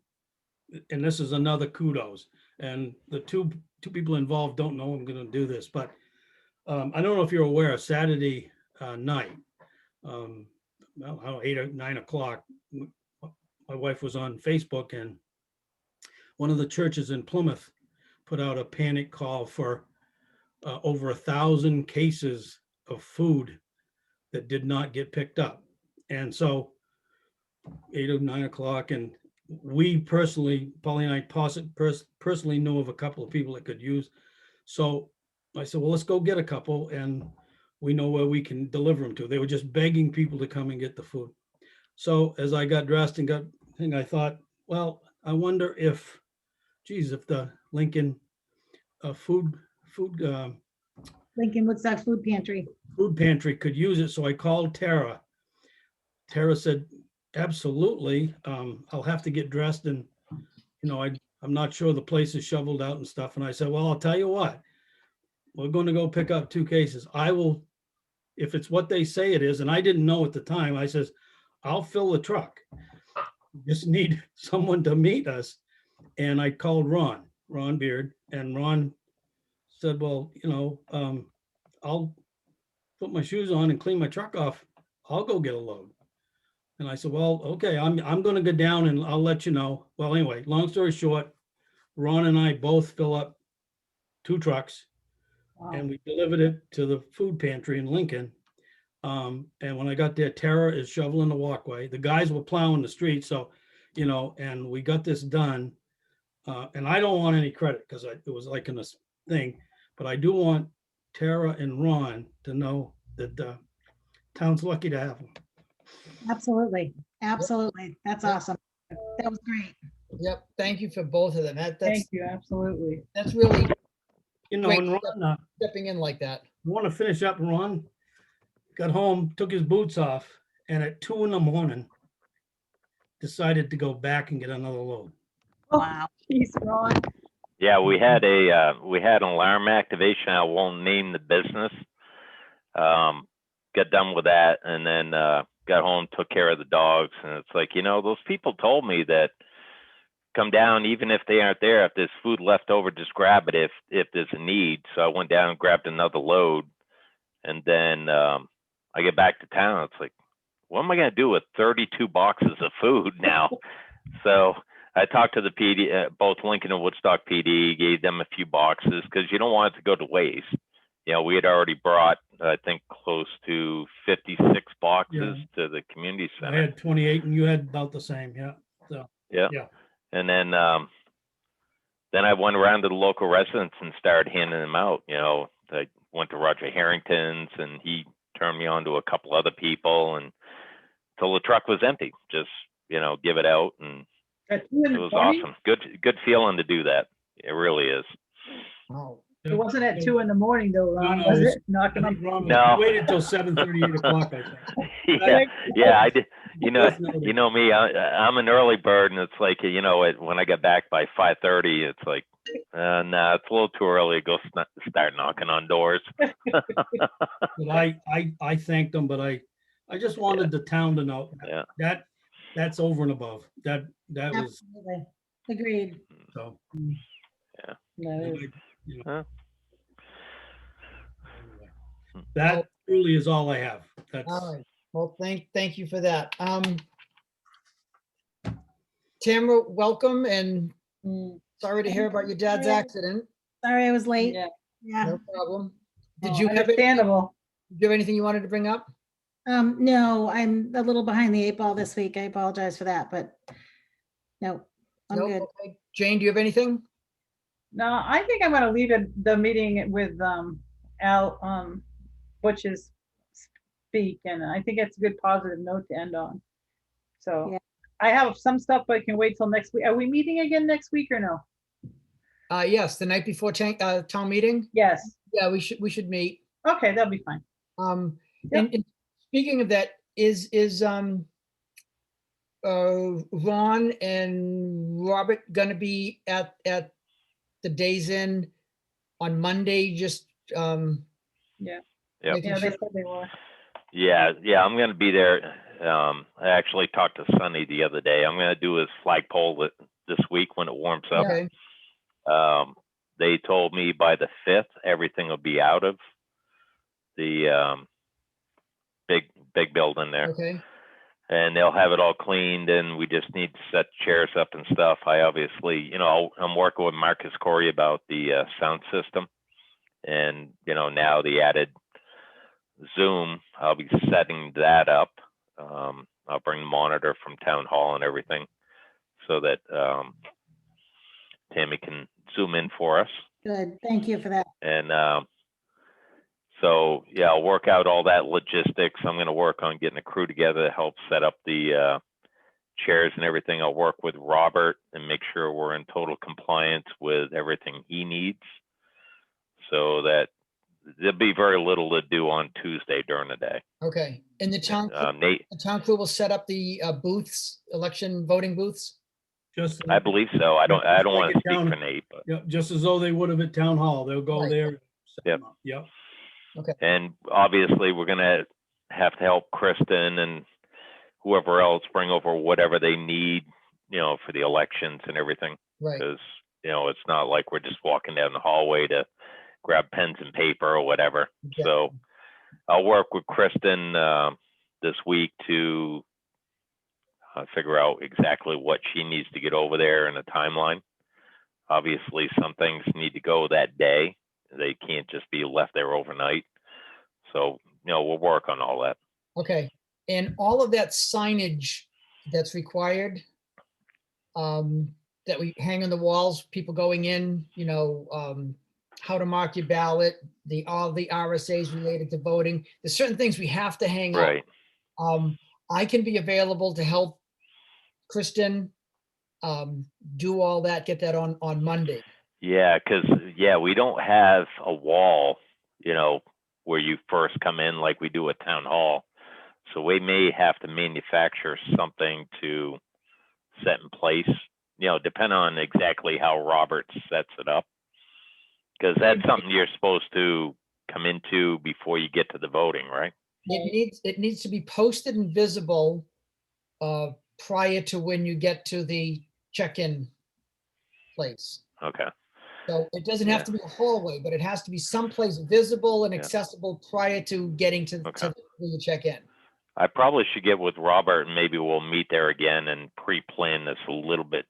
this is another kudos, and the two people involved don't know I'm gonna do this, but I don't know if you're aware, Saturday night, well, I don't know, 8 or 9 o'clock, my wife was on Facebook, and one of the churches in Plymouth put out a panic call for over 1,000 cases of food that did not get picked up. And so 8 or 9 o'clock, and we personally, Polly and I personally know of a couple of people that could use. So I said, well, let's go get a couple, and we know where we can deliver them to. They were just begging people to come and get the food. So as I got dressed and I thought, well, I wonder if, geez, if the Lincoln food Lincoln Woodstock Food Pantry. pantry could use it. So I called Tara. Tara said, absolutely. I'll have to get dressed, and I'm not sure the place is shoveled out and stuff. And I said, well, I'll tell you what, we're going to go pick up 2 cases. I will, if it's what they say it is, and I didn't know at the time, I says, I'll fill the truck. Just need someone to meet us. And I called Ron Beard, and Ron said, well, I'll put my shoes on and clean my truck off. I'll go get a load. And I said, well, okay, I'm going to go down and I'll let you know. Well, anyway, long story short, Ron and I both fill up 2 trucks, and we delivered it to the food pantry in Lincoln. And when I got there, Tara is shoveling the walkway. The guys were plowing the street. So, you know, and we got this done. And I don't want any credit because it was like in this thing, but I do want Tara and Ron to know that town's lucky to have them. Absolutely. Absolutely. That's Yep. awesome. That was great. Yep, thank you for both of them. Thank That's, you, absolutely. that's really You know, Great and Ron, stepping in like that. want to finish up, Ron got home, took his boots off, and at 2 a.m. decided to go back and get another load. Wow. He's Ron. Yeah, we had an alarm activation. I won't name the business. Got done with that, and then got home, took care of the dogs, and it's like, you know, those people told me that come down even if they aren't there. If there's food left over, just grab it if there's a need. So I went down and grabbed another load, and then I get back to town. It's like, what am I gonna do with 32 boxes of food now? So I talked to the PD, both Lincoln and Woodstock PD, gave them a few boxes because you don't want it to go to waste. You know, we had already brought, I think, close to 56 boxes to the community I center. had 28 and you had about the same. Yeah. So, Yeah. yeah. And then I went around to the local residents and started handing them out. You know, I went to Roger Harrington's and he turned me on to a couple other people, and till the truck was empty, just, you know, give it out, and At 2 in it the was morning? awesome. Good feeling to do that. It really is. Oh, It wasn't at 2 in the morning though, Ron, No, was it was- it? Knocking I on. think Ron No. waited till 7:30, 8 o'clock, I think. Yeah, yeah, I did. You know, Definitely. you know me. I'm an early bird, and it's like, you know, when I got back by 5:30, it's like, nah, it's a little too early to go start knocking on doors. But I thanked them, but I just wanted the town to know Yeah. that's over and above. That was Absolutely. Agreed. so. No, and it I- is. you know, Huh. anyway. That truly is all I have. That's all right. Well, thank you for that. Tamara, welcome, and Mm, sorry to hear about your dad's accident. Sorry I was late. Yeah. Yeah. No problem. Did Oh, you have understandable. anything you wanted to bring up? No, I'm a little behind the 8 ball this week. I apologize for that, but no, I'm Nope. good. Okay. Jane, do you have anything? No, I think I'm gonna leave the meeting with Al Butch's speak, and I think it's a good positive note to end on. So Yeah. I have some stuff, but I can wait till next week. Are we meeting again next week or no? Yes, the night before town meeting. Yes. Yeah, we should meet. Okay, that'll be fine. And speaking of that, is Ron and Robert gonna be at the Days Inn on Monday? Just Yep. making Yeah, they sure. said they were. Yeah, I'm gonna be there. I actually talked to Sonny the other day. I'm gonna do his flagpole this week when it warms up. Okay. They told me by the 5th, everything will be out of the big building there, Okay. and they'll have it all cleaned, and we just need to set chairs up and stuff. I obviously, you know, I'm working with Marcus Corey about the sound system, and, you know, now the added Zoom, I'll be setting that up. I'll bring the monitor from town hall and everything so that Tammy can zoom in for us. Good. Thank you for that. And so, yeah, I'll work out all that logistics. I'm going to work on getting a crew together to help set up the chairs and everything. I'll work with Robert and make sure we're in total compliance with everything he needs, so that there'll be very little to do on Tuesday during the day. Okay. And the town Nate, the town crew will set up the booths, election voting booths. just I believe so. I don't Like want to it speak down- for Nate, but yeah, just as though they would have at town hall. They'll go Right. there. and set Yep. them up. Yep. and obviously we're gonna have to help Kristen and whoever else bring over whatever they need, you know, for the elections and everything. Right. Because, you know, it's not like we're just walking down the hallway to grab pens and paper or whatever. Exactly. So I'll work with Kristen this week to figure out exactly what she needs to get over there in a timeline. Obviously, some things need to go that day. They can't just be left there overnight. So, you know, we'll work on all that. Okay. And all of that signage that's required, that we hang on the walls, people going in, how to mark your ballot, all the RSAs related to voting. There's certain things we have to hang up. Right. I can be available to help Kristen do all that, get that on Monday. Yeah, because we don't have a wall, where you first come in like we do at town hall. So we may have to manufacture something to set in place, depend on exactly how Robert sets it up. Because that's something you're supposed to come into before you get to the voting, right? It needs to be posted and visible prior to when you get to the check-in place. Okay. So it doesn't have to be a hallway, but it has to be someplace visible and accessible prior to getting to where you check in. I probably should get with Robert and maybe we'll meet there again and pre-plan this a little bit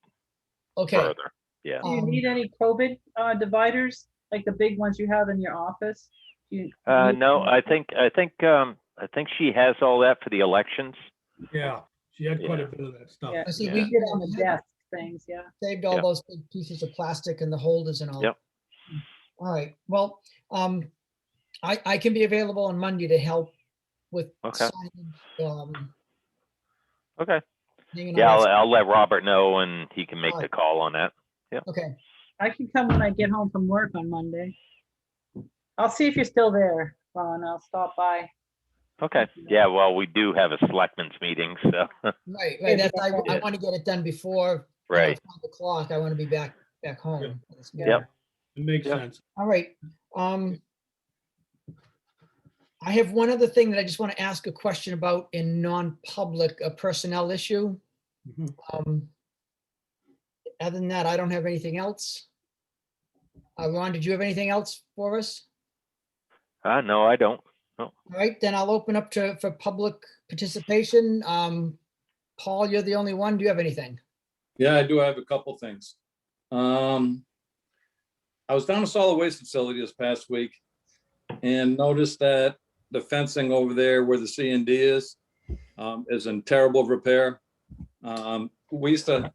further. Yeah. Do you need any COVID dividers, like the big ones you have in your office? No, I think she has all that for the elections. Yeah, she had quite a Yeah. bit of that stuff. Yeah, I see Yeah. we get on the desk things, yeah. saved all Yep. those big pieces of plastic and the holders and all. Yep. All right, well, I can be available on Monday to help with Okay. signage, Okay. hanging Yeah, all that I'll let Robert know and he can make the Alright. call on that. stuff. Okay, I can come when I get home from work on Monday. I'll see if you're still there, Ron. I'll stop by. Okay. Yeah, well, we do have a selectmen's meeting, so. right, Yeah, that's, I yeah. want to get it done before Right. 5 o'clock. I want to be back home. Yep. for this meeting. Yep. It makes Yep. sense. All right. I have one other thing that I just want to ask a question about in non-public, a personnel issue. Mhm. Other than that, I don't have anything else. Ron, did you have anything else for us? No, I don't. All right, then I'll open up for public participation. Paul, you're the only one. Do you have anything? Yeah, I do have a couple things. I was down at solid waste facility this past week and noticed that the fencing over there where the C&D is in terrible repair. We used to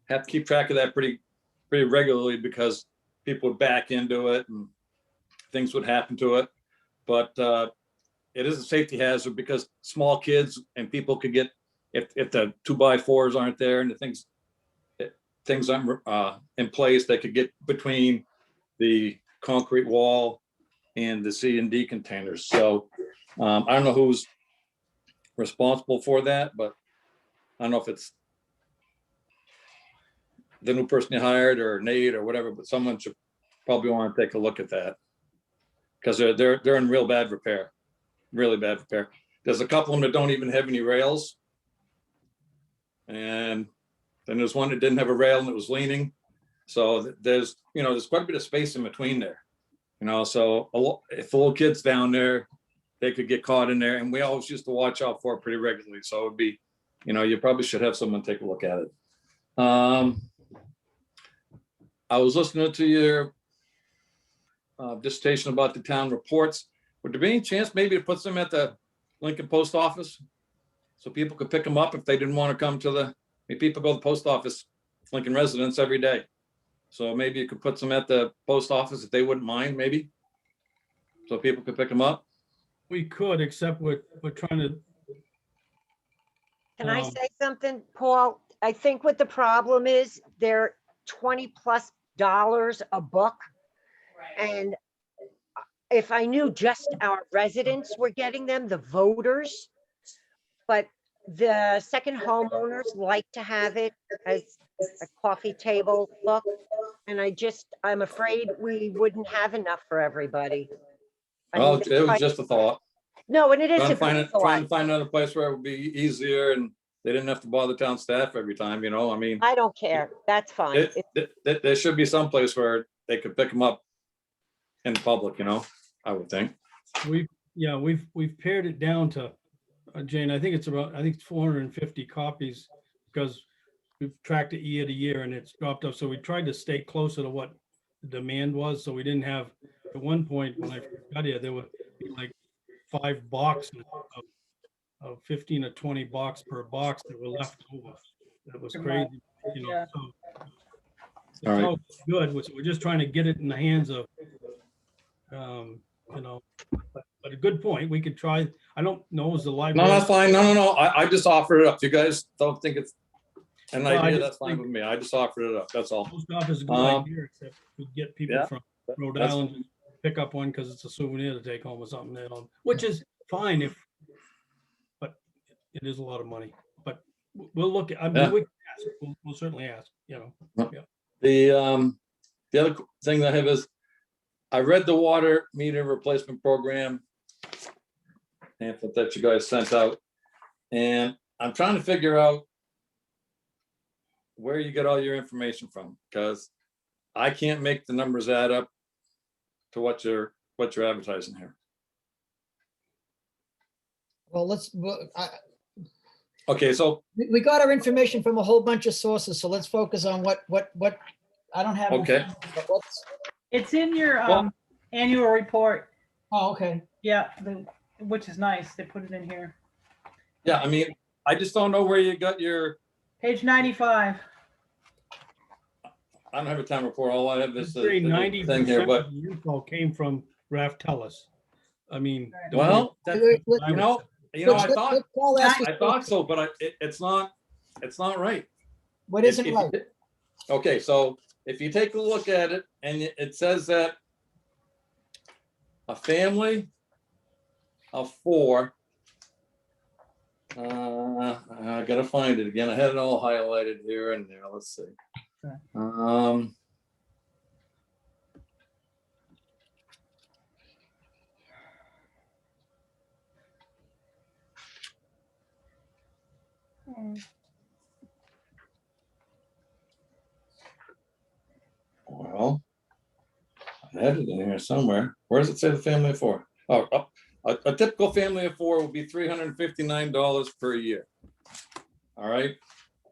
have to keep track of that pretty regularly because people would back into it and things would happen to it. But it is a safety hazard because small kids and people could get, if the 2x4s aren't there and the things aren't in place, they could get between the concrete wall and the C&D containers. So I don't know who's responsible for that, but I don't know if it's the new person you hired or Nate or whatever, but someone should probably want to take a look at that. Because they're in real bad repair, really bad repair. There's a couple of them that don't even have any rails. And then there's one that didn't have a rail and it was leaning. So there's quite a bit of space in between there. So if the little kids down there, they could get caught in there, and we always used to watch out for it pretty regularly. So it would be, you probably should have someone take a look at it. I was listening to your dissertation about the town reports. Would there be any chance maybe to put them at the Lincoln Post Office so people could pick them up if they didn't want to come to people go to the post office, Lincoln residents every day. So maybe you could put some at the post office if they wouldn't mind, maybe, so people could pick them up. We could, except we're trying to. Can I say something, Paul? I think what the problem is, they're $20+ a book. And if I knew just our residents were getting them, the voters, but the second homeowners like to have it as a coffee table book. And I'm afraid we wouldn't have enough for everybody. I mean, Well, it was just a thought. No, and it is Trying a to find good it, trying to thought. find another place where it would be easier and they didn't have to bother town staff every time, I mean, I don't care. That's fine. there should be some place where they could pick them up in public, I would think. We've pared it down to, Jane, I think it's 450 copies because we've tracked it year to year and it's dropped up. So we tried to stay closer to what the demand was. So we didn't have, at one point when I got here, there were like 5 boxes of 15 or 20 box per box that were left over. That was crazy. you know, Yeah. so. It's All right. all good, we're just trying to get it in the hands of, you know, but a good point, we could try, I don't know, is the No, library? that's fine. No. I just offered it up. You guys don't think it's an Well, I idea, just that's fine think- with me. I just offered it up. That's all. Post office is a good Um, idea, except to get people yeah, from Rhode that's- Island to pick up one because it's a souvenir to take home or something, you know, which is fine if, but it is a lot of money, but we'll look at, I mean, Yeah. we can ask, we'll certainly ask, you know. The other thing that I have is, I read the water meter replacement program pamphlet that you guys sent out, and I'm trying to figure out where you get all your information from, because I can't make the numbers add up to what you're advertising here. Well, Okay, so, we got our information from a whole bunch of sources, so let's focus on what, I don't have. it in Okay. front of me, but what's- It's in your Well- annual report. Oh, okay. Yeah, which is nice. They put it in here. yeah, I mean, I just don't know where you got your, Page 95. I don't have a town report, all I have is Say the 90% thing here, but, of the info came from Raftellus. I mean. Right. don't well, get- that- Wait, I you would know, say. I thought, let's call that- I thought so, but it's not right. What If- isn't if you right? ta- Okay, so if you take a look at it, and it says that a family of 4, I gotta find it again. I had it all highlighted here and there. Let's see. Okay. Well, I had it in here somewhere. Where does it say the family of 4? Oh, a typical family of 4 will be $359 per year. All right,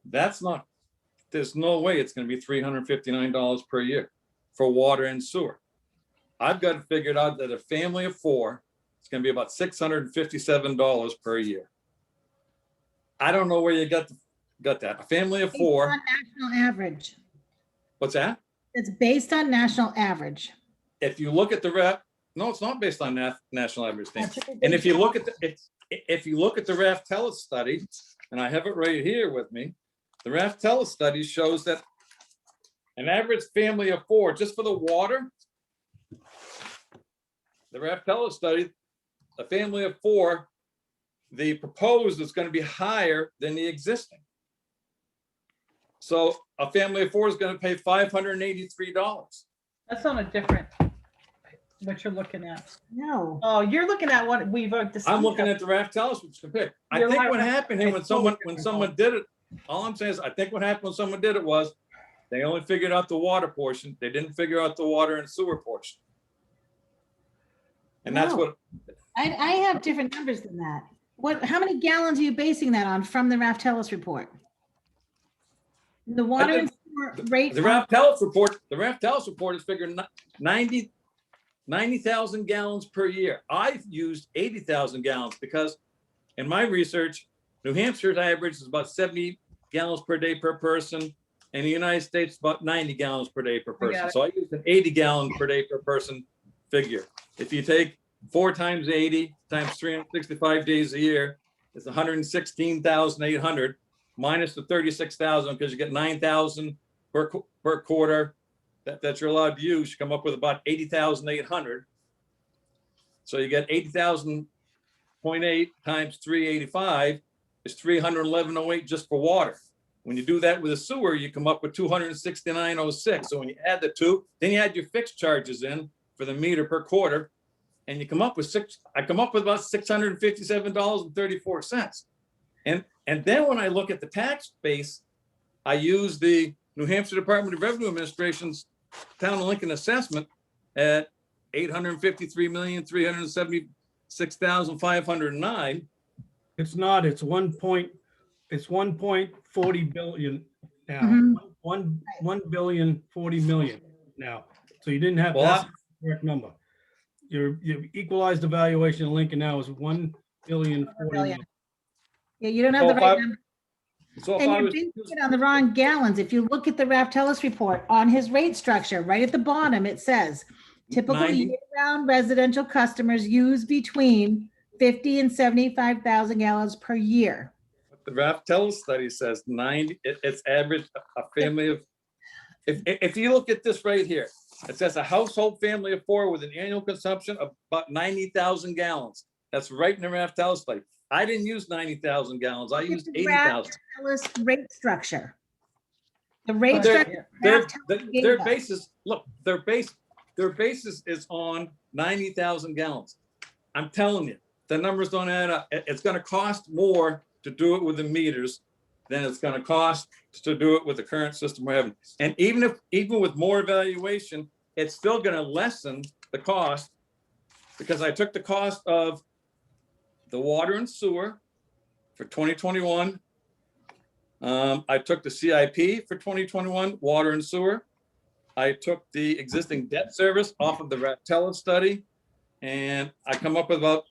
that's not, there's no way it's gonna be $359 per year for water and sewer. I've got it figured out that a family of 4, it's gonna be about $657 per year. I don't know where you got that. A family of Based 4, on National average. what's that? It's based on national average. If you look at the no, it's not based on national average thing. That's what And if you they- look at if you look at the Raftellus study, and I have it right here with me, the Raftellus study shows that an average family of 4, just for the water, the Raftellus study, a family of 4, the proposed is going to be higher than the existing. So a family of 4 is going to pay $583. That's on a different, what you're looking at. No. Oh, you're looking at what we've discussed. I'm looking at the Raftellus, which compared. I You're think right, what right. happened here It's when totally someone different. did it, all I'm saying is, I think what happened when someone did it was they only figured out the water portion. They didn't figure out the water and sewer portion. And that's No. what, I have different numbers than that. How many gallons are you basing that on from the Raftellus report? The water and sewer rate. the Raftellus report is figuring 90,000 gallons per year. I've used 80,000 gallons because in my research, New Hampshire's average is about 70 gallons per day per person. And the United States, about 90 gallons per day per I got person. it. So I use an 80 gallons per day per person figure. If you take 4 times 80 times 365 days a year, it's 116,800 minus the 36,000, because you get 9,000 per quarter that you're allowed to use. You come up with about 80,800. So you get 80,000.8 times 385 is 311.08 just for water. When you do that with a sewer, you come up with 269.06. So when you add the two, then you add your fixed charges in for the meter per quarter, and you come up with I come up with about $657.34. And then when I look at the tax base, I use the New Hampshire Department of Revenue Administration's Town of Lincoln assessment at $853,376,509. It's not, it's 1.40 billion now, Mhm. 1,040 million now. So you didn't have, Well, that's the correct number. Your equalized evaluation in Lincoln now is 1,040 million. Yeah, you don't have So the if I- right number. So if And I you're was, basing it on the wrong gallons. If you look at the Raftellus report on his rate structure, right at the bottom, it says typical 90. year-round residential customers use between 50 and 75,000 gallons per year. the Raftellus study says 90, it's average, a family of, if you look at this right here, it says a household family of 4 with an annual consumption of about 90,000 gallons. That's right in the Raftellus study. I didn't use 90,000 gallons. I Look at used the 80,000. Raftellus rate structure. The rate But their- structure. Their, Raftellus gave their us. basis, look, their basis is on 90,000 gallons. I'm telling you, the numbers don't add up. It's gonna cost more to do it with the meters than it's gonna cost to do it with the current system we're having. And even with more evaluation, it's still gonna lessen the cost, because I took the cost of the water and sewer for 2021. I took the CIP for 2021, water and sewer. I took the existing debt service off of the Raftellus study, and I come up with about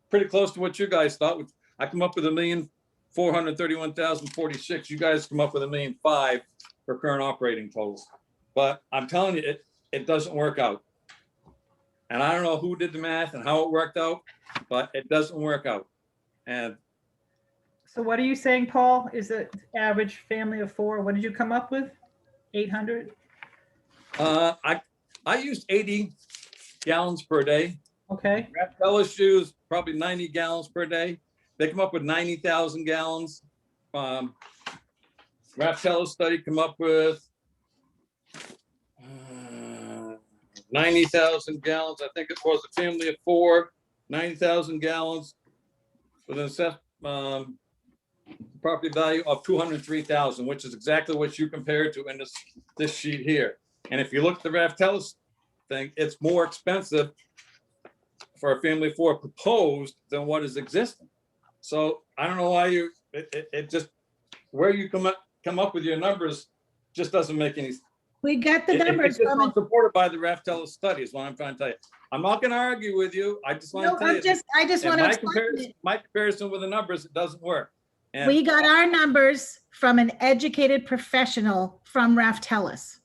pretty close to what you guys thought. I come up with $1,431,046. You guys come up with $1,000,005 for current operating totals. But I'm telling you, it doesn't work out. And I don't know who did the math and how it worked out, but it doesn't work out. And So what are you saying, Paul? Is it average family of 4? What did you come up with? 800? I used 80 gallons per day. Okay, Raftellus used probably 90 gallons per day. They come up with 90,000 gallons. Raftellus study come up with 90,000 gallons. I think it was a family of 4, 90,000 gallons with an assessed property value of 203,000, which is exactly what you compared to in this sheet here. And if you look at the Raftellus thing, it's more expensive for a family of 4 proposed than what is existing. So I don't know why it just, where you come up with your numbers just doesn't make any. We got the It's numbers just from. not supported by the Raftellus study is what I'm trying to tell you. I'm not going to argue with you. I just want No, to tell you. I just in want to my explain comparison, it. my comparison with the numbers, it doesn't work. And We got our numbers from an educated professional from Raftellus.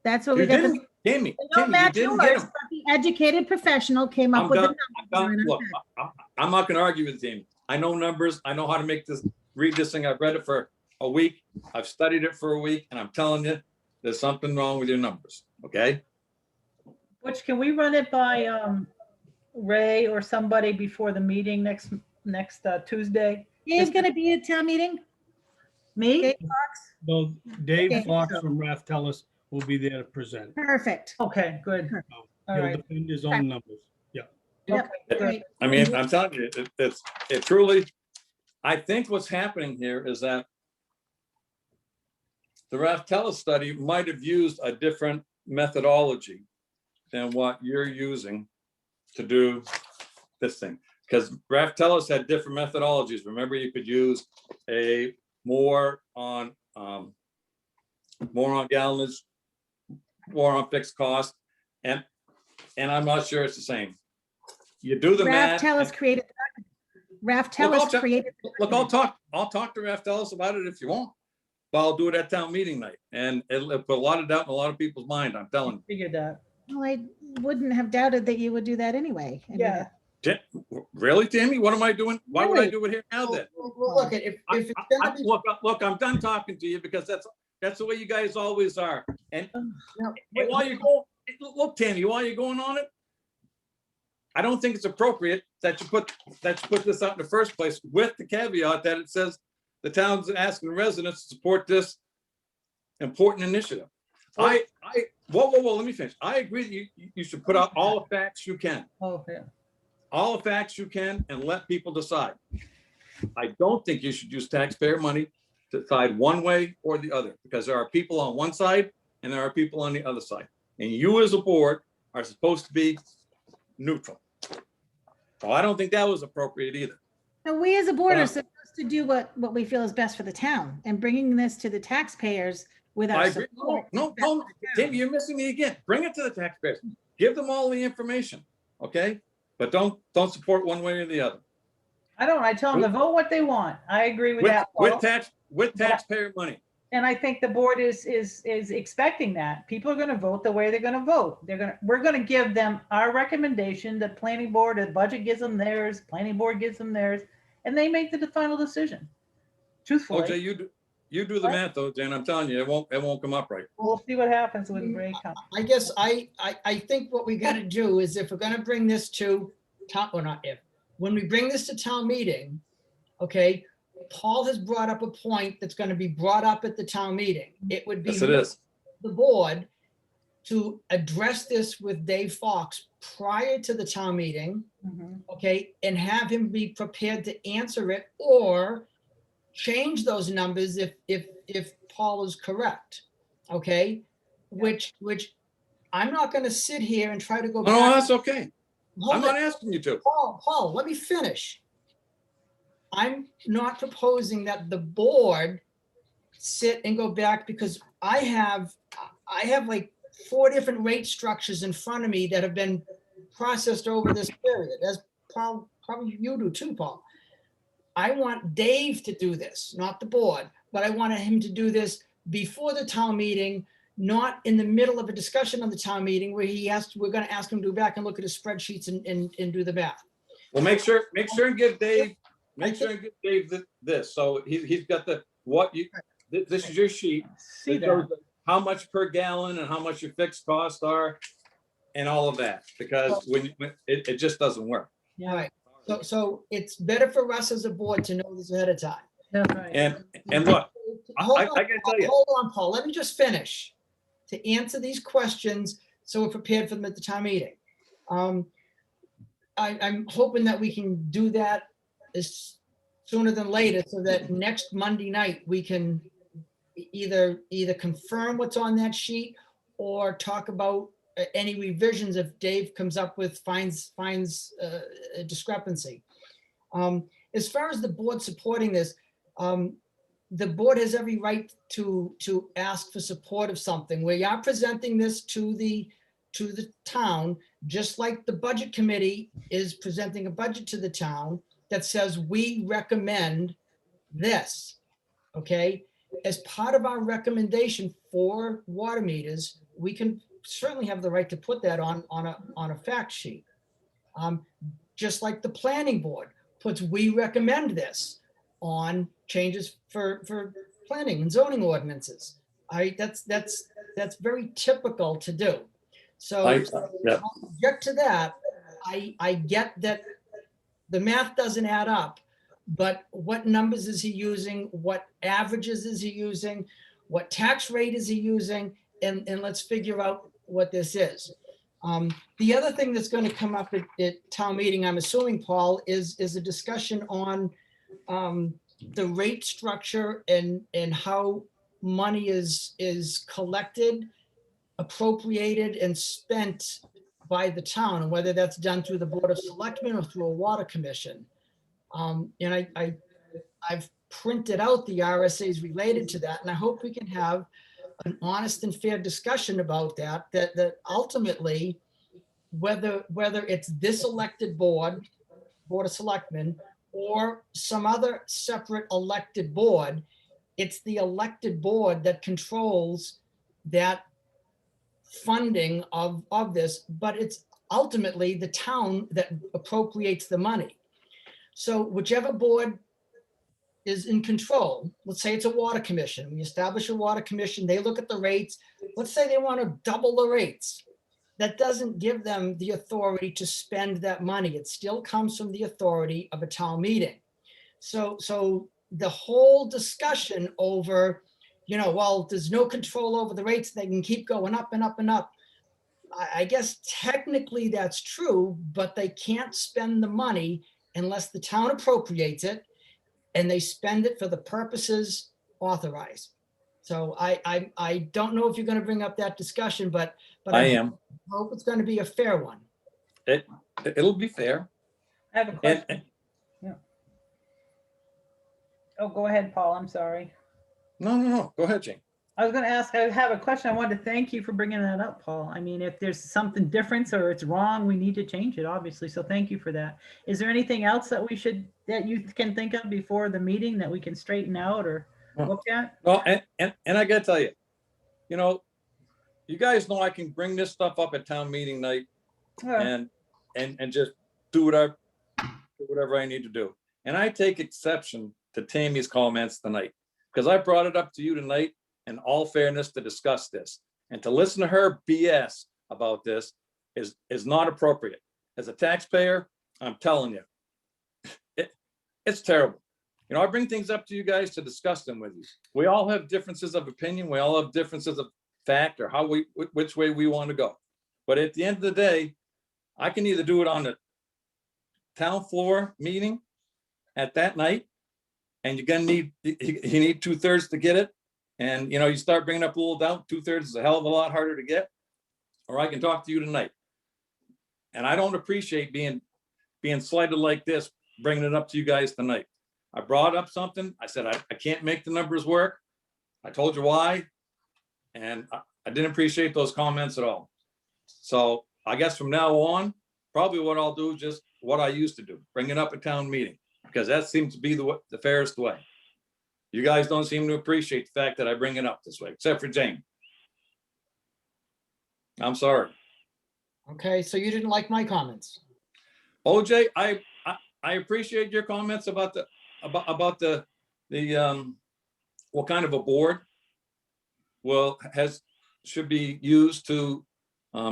That's what we you got. didn't, Tammy, They don't you match didn't yours, get but them. the educated professional came up I'm with the done. numbers. Look, I'm not going to argue with Tammy. I know numbers. I know how to read this thing. I've read it for a week. I've studied it for a week, and I'm telling you, there's something wrong with your numbers. Okay. Butch, can we run it by Ray or somebody before the meeting next Tuesday? Dave's gonna be at town meeting? Me? Dave? So Dave Okay. Fox from Raftellus will be there to present. Perfect. Okay, good. All He'll right. defend his own numbers. Okay, good. Great. I mean, I'm telling you, it truly, I think what's happening here is that the Raftellus study might have used a different methodology than what you're using to do this thing. Because Raftellus had different methodologies. Remember, you could use a more on gallonage, more on fixed cost, and I'm not sure it's the same. You do the math. Raftellus created. Raftellus check- created. Look, I'll talk to Raftellus about it if you want, but I'll do it at town meeting night, and it'll put a lot of doubt in a lot of people's mind, I'm telling you. Figured that. Well, I wouldn't have doubted that you would do that anyway. I mean, Yeah. Really, Tammy? What am I doing? Why would I Really? do it here now then? Well, look, if it's gonna be. Look, I'm done talking to you because that's the way you guys always are. And No, and while you're going, look, Tammy, while you're going on it, I don't think it's appropriate that you put this out in the first place with the caveat that it says the town's asking residents to support this important initiative. Whoa, let me finish. I agree that you should put out all the facts you can. Oh, yeah. All the facts you can and let people decide. I don't think you should use taxpayer money to decide one way or the other, because there are people on one side and there are people on the other side. And you as a board are supposed to be neutral. So I don't think that was appropriate either. So we as a board Yeah. are supposed to do what we feel is best for the town, and bringing this to the taxpayers with I our agree. support. No, Tim, you're missing me again. Bring it to the taxpayers. Give them all the information, okay? But don't support one way or the other. I don't, I tell them to vote what they want. I agree with that. Paul. With taxpayer money. And I think the board is expecting that. People are gonna vote the way they're gonna vote. We're gonna give them our recommendation, the planning board, the budget gives them theirs, planning board gives them theirs, and they make the final decision. OJ, Truthfully, you do the math though, Jen, I'm telling you, it won't come up right. we'll see what happens when Ray comes. I guess I think what we gotta do is if we're gonna bring this to town, or not if, when we bring this to town meeting, okay, Paul has brought up a point that's gonna be brought up at the town meeting. It would be Yes, it is. the board to address this with Dave Fox prior to the town meeting, Mhm. okay, and have him be prepared to answer it or change those numbers if Paul is correct, okay? Which I'm not gonna sit here and try to go No, back. that's okay. Hold I'm not it. asking you to. Paul, let me finish. I'm not proposing that the board sit and go back because I have like 4 different rate structures in front of me that have been processed over this period, as probably you do too, Paul. I want Dave to do this, not the board, but I wanted him to do this before the town meeting, not in the middle of a discussion on the town meeting where we're gonna ask him to go back and look at his spreadsheets and do the math. Well, make sure and give Dave, this. So he's got this is your sheet. See It shows that. how much per gallon and how much your fixed costs are and all of that, because it just doesn't work. All right, so it's better for us as a board to know this ahead of time. That's right. And look, Hold I on, gotta tell you, hold on, Paul, let me just finish. To answer these questions, so we're prepared for them at the town meeting. I'm hoping that we can do that as sooner than later, so that next Monday night, we can either confirm what's on that sheet or talk about any revisions if Dave comes up with finds a discrepancy. As far as the board supporting this, the board has every right to ask for support of something. We are presenting this to the town, just like the budget committee is presenting a budget to the town that says we recommend this, okay? As part of our recommendation for water meters, we can certainly have the right to put that on a fact sheet. Just like the planning board puts, we recommend this on changes for planning and zoning ordinances. That's very typical to do. So yeah. object to that. I get that the math doesn't add up, but what numbers is he using? What averages is he using? What tax rate is he using? And let's figure out what this is. The other thing that's going to come up at town meeting, I'm assuming, Paul, is a discussion on the rate structure and how money is collected, appropriated, and spent by the town, and whether that's done through the Board of Selectmen or through a water commission. And I've printed out the RSAs related to that, and I hope we can have an honest and fair discussion about that ultimately, whether it's this elected Board of Selectmen, or some other separate elected board, it's the elected board that controls that funding of this, but it's ultimately the town that appropriates the money. So whichever board is in control, let's say it's a water commission, we establish a water commission, they look at the rates, let's say they want to double the rates. That doesn't give them the authority to spend that money. It still comes from the authority of a town meeting. So the whole discussion over, well, there's no control over the rates, they can keep going up and up and up. I guess technically that's true, but they can't spend the money unless the town appropriates it and they spend it for the purposes authorized. So I don't know if you're going to bring up that discussion, but I am. hope it's going to be a fair one. It'll be fair. I have a question. Yeah. Oh, go ahead, Paul. I'm sorry. No. Go ahead, Jane. I was gonna ask, I have a question. I wanted to thank you for bringing that up, Paul. I mean, if there's something different or it's wrong, we need to change it, obviously. So thank you for that. Is there anything else that that you can think of before the meeting that we can straighten out or look at? Well, and I gotta tell you, you know, you guys know I can bring this stuff up at town meeting night Yeah. and just do whatever I need to do. And I take exception to Tammy's comments tonight, because I brought it up to you tonight in all fairness to discuss this. And to listen to her BS about this is not appropriate. As a taxpayer, I'm telling you, it's terrible. You know, I bring things up to you guys to discuss them with you. We all have differences of opinion. We all have differences of fact or which way we want to go. But at the end of the day, I can either do it on the town floor meeting at that night, and you're gonna need, you need 2/3 to get it. And, you know, you start bringing up a little doubt, 2/3 is a hell of a lot harder to get. Or I can talk to you tonight. And I don't appreciate being slighted like this, bringing it up to you guys tonight. I brought up something. I said, I can't make the numbers work. I told you why. And I didn't appreciate those comments at all. So I guess from now on, probably what I'll do is just what I used to do, bring it up at town meeting, because that seems to be the fairest way. You guys don't seem to appreciate the fact that I bring it up this way, except for Jane. I'm sorry. Okay, so you didn't like my comments. OJ, I appreciate your comments about the what kind of a board should be used to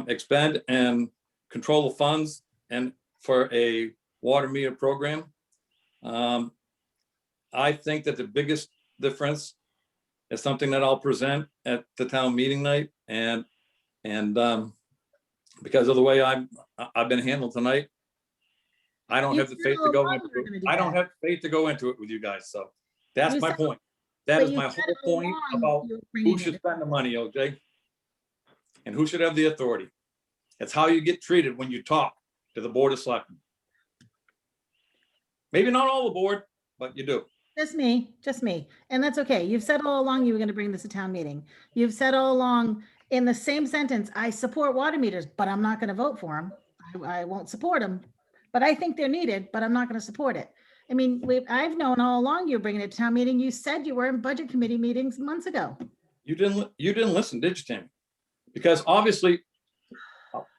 expend and control the funds and for a water meter program. I think that the biggest difference is something that I'll present at the town meeting night, and because of the way I've been handled tonight, I don't You have the said faith all to go along into you were gonna it. do I don't that. have faith to go into it with you guys. So that's You my said- point. That But is you my said whole all point along about you were who bringing should it. spend the money, OJ, and who should have the authority. It's how you get treated when you talk to the Board of Selectmen. Maybe not all the board, but you do. Just me, just me. And that's okay. You've said all along you were going to bring this to town meeting. You've said all along in the same sentence, I support water meters, but I'm not going to vote for them. I won't support them, but I think they're needed, but I'm not going to support it. I mean, I've known all along you're bringing it to town meeting. You said you were in budget committee meetings months ago. You didn't listen, did you, Tammy? Because obviously,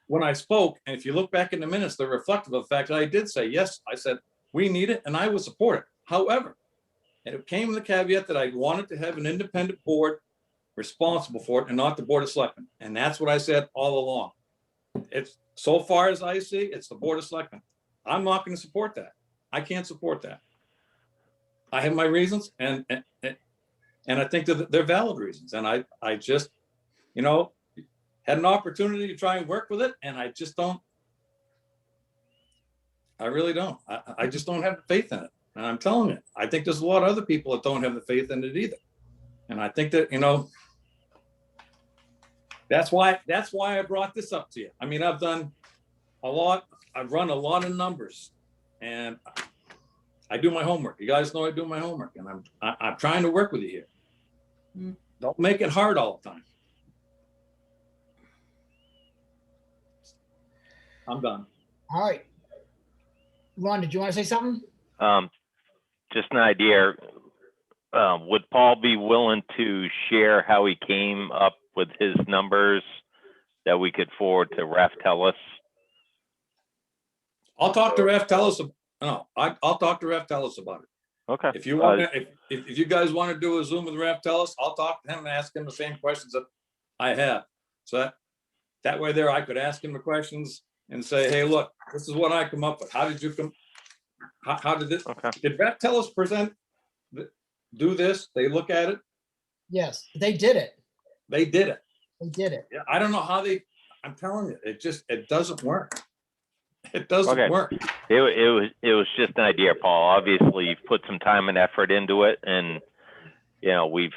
when I spoke, and if you look back in the minutes, they're reflective of the fact that I did say, yes, I said, we need it, and I would support it. However, and it came with the caveat that I wanted to have an independent board responsible for it and not the Board of Selectmen. And that's what I said all along. It's, so far as I see, it's the Board of Selectmen. I'm not going to support that. I can't support that. I have my reasons, and I think that they're valid reasons. And I just, you know, had an opportunity to try and work with it, and I just don't. I really don't. I just don't have faith in it. And I'm telling you, I think there's a lot of other people that don't have the faith in it either. And I think that, you know, that's why I brought this up to you. I mean, I've done a lot. I've run a lot of numbers, and I do my homework. You guys know I do my homework, and I'm trying to work with you here. Mm. Don't make it hard all the time. I'm done. All right. Ron, did you want to say something? Just an idea. Would Paul be willing to share how he came up with his numbers that we could forward to Raf Tellis? I'll talk to Raf Tellis. No, I'll talk to Raf Tellis about it. Okay. If you want to, if you guys want to do a Zoom with Raf Tellis, I'll talk to him and ask him the same questions that I have. So that way there, I could ask him the questions and say, hey, look, this is what I come up with. How did you come? How did this? Okay. Did Raf Tellis do this? They look at it. Yes, they did it. They did it. They did it. Yeah, I don't know how they. I'm telling you, it doesn't work. It doesn't Okay. work. It was just an idea, Paul. Obviously, you've put some time and effort into it, and you know we've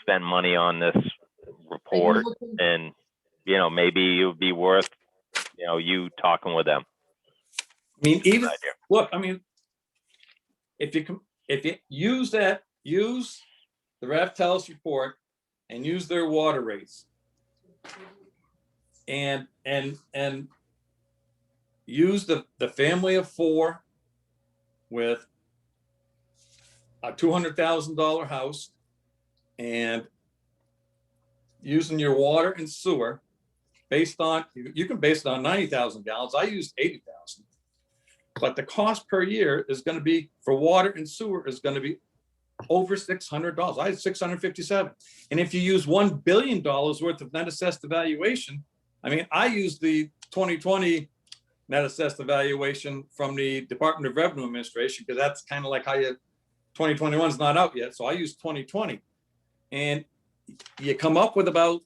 spent money on this report, and you know maybe it would be worth you talking with them. I mean, even look. I mean, if you use the Raf Tellis report and use their water rates and use the family of four with a $200,000 house and using your water and sewer based on, you can base it on 90,000 gallons. I used 80,000. But the cost per year is going to be for water and sewer is going to be over $600. I had 657. And if you use $1 billion worth of net assessed evaluation, I mean, I used the 2020 net assessed evaluation from the Department of Revenue Administration, because that's kind of like how you, 2021 is not out yet. So I used 2020. And you come up with about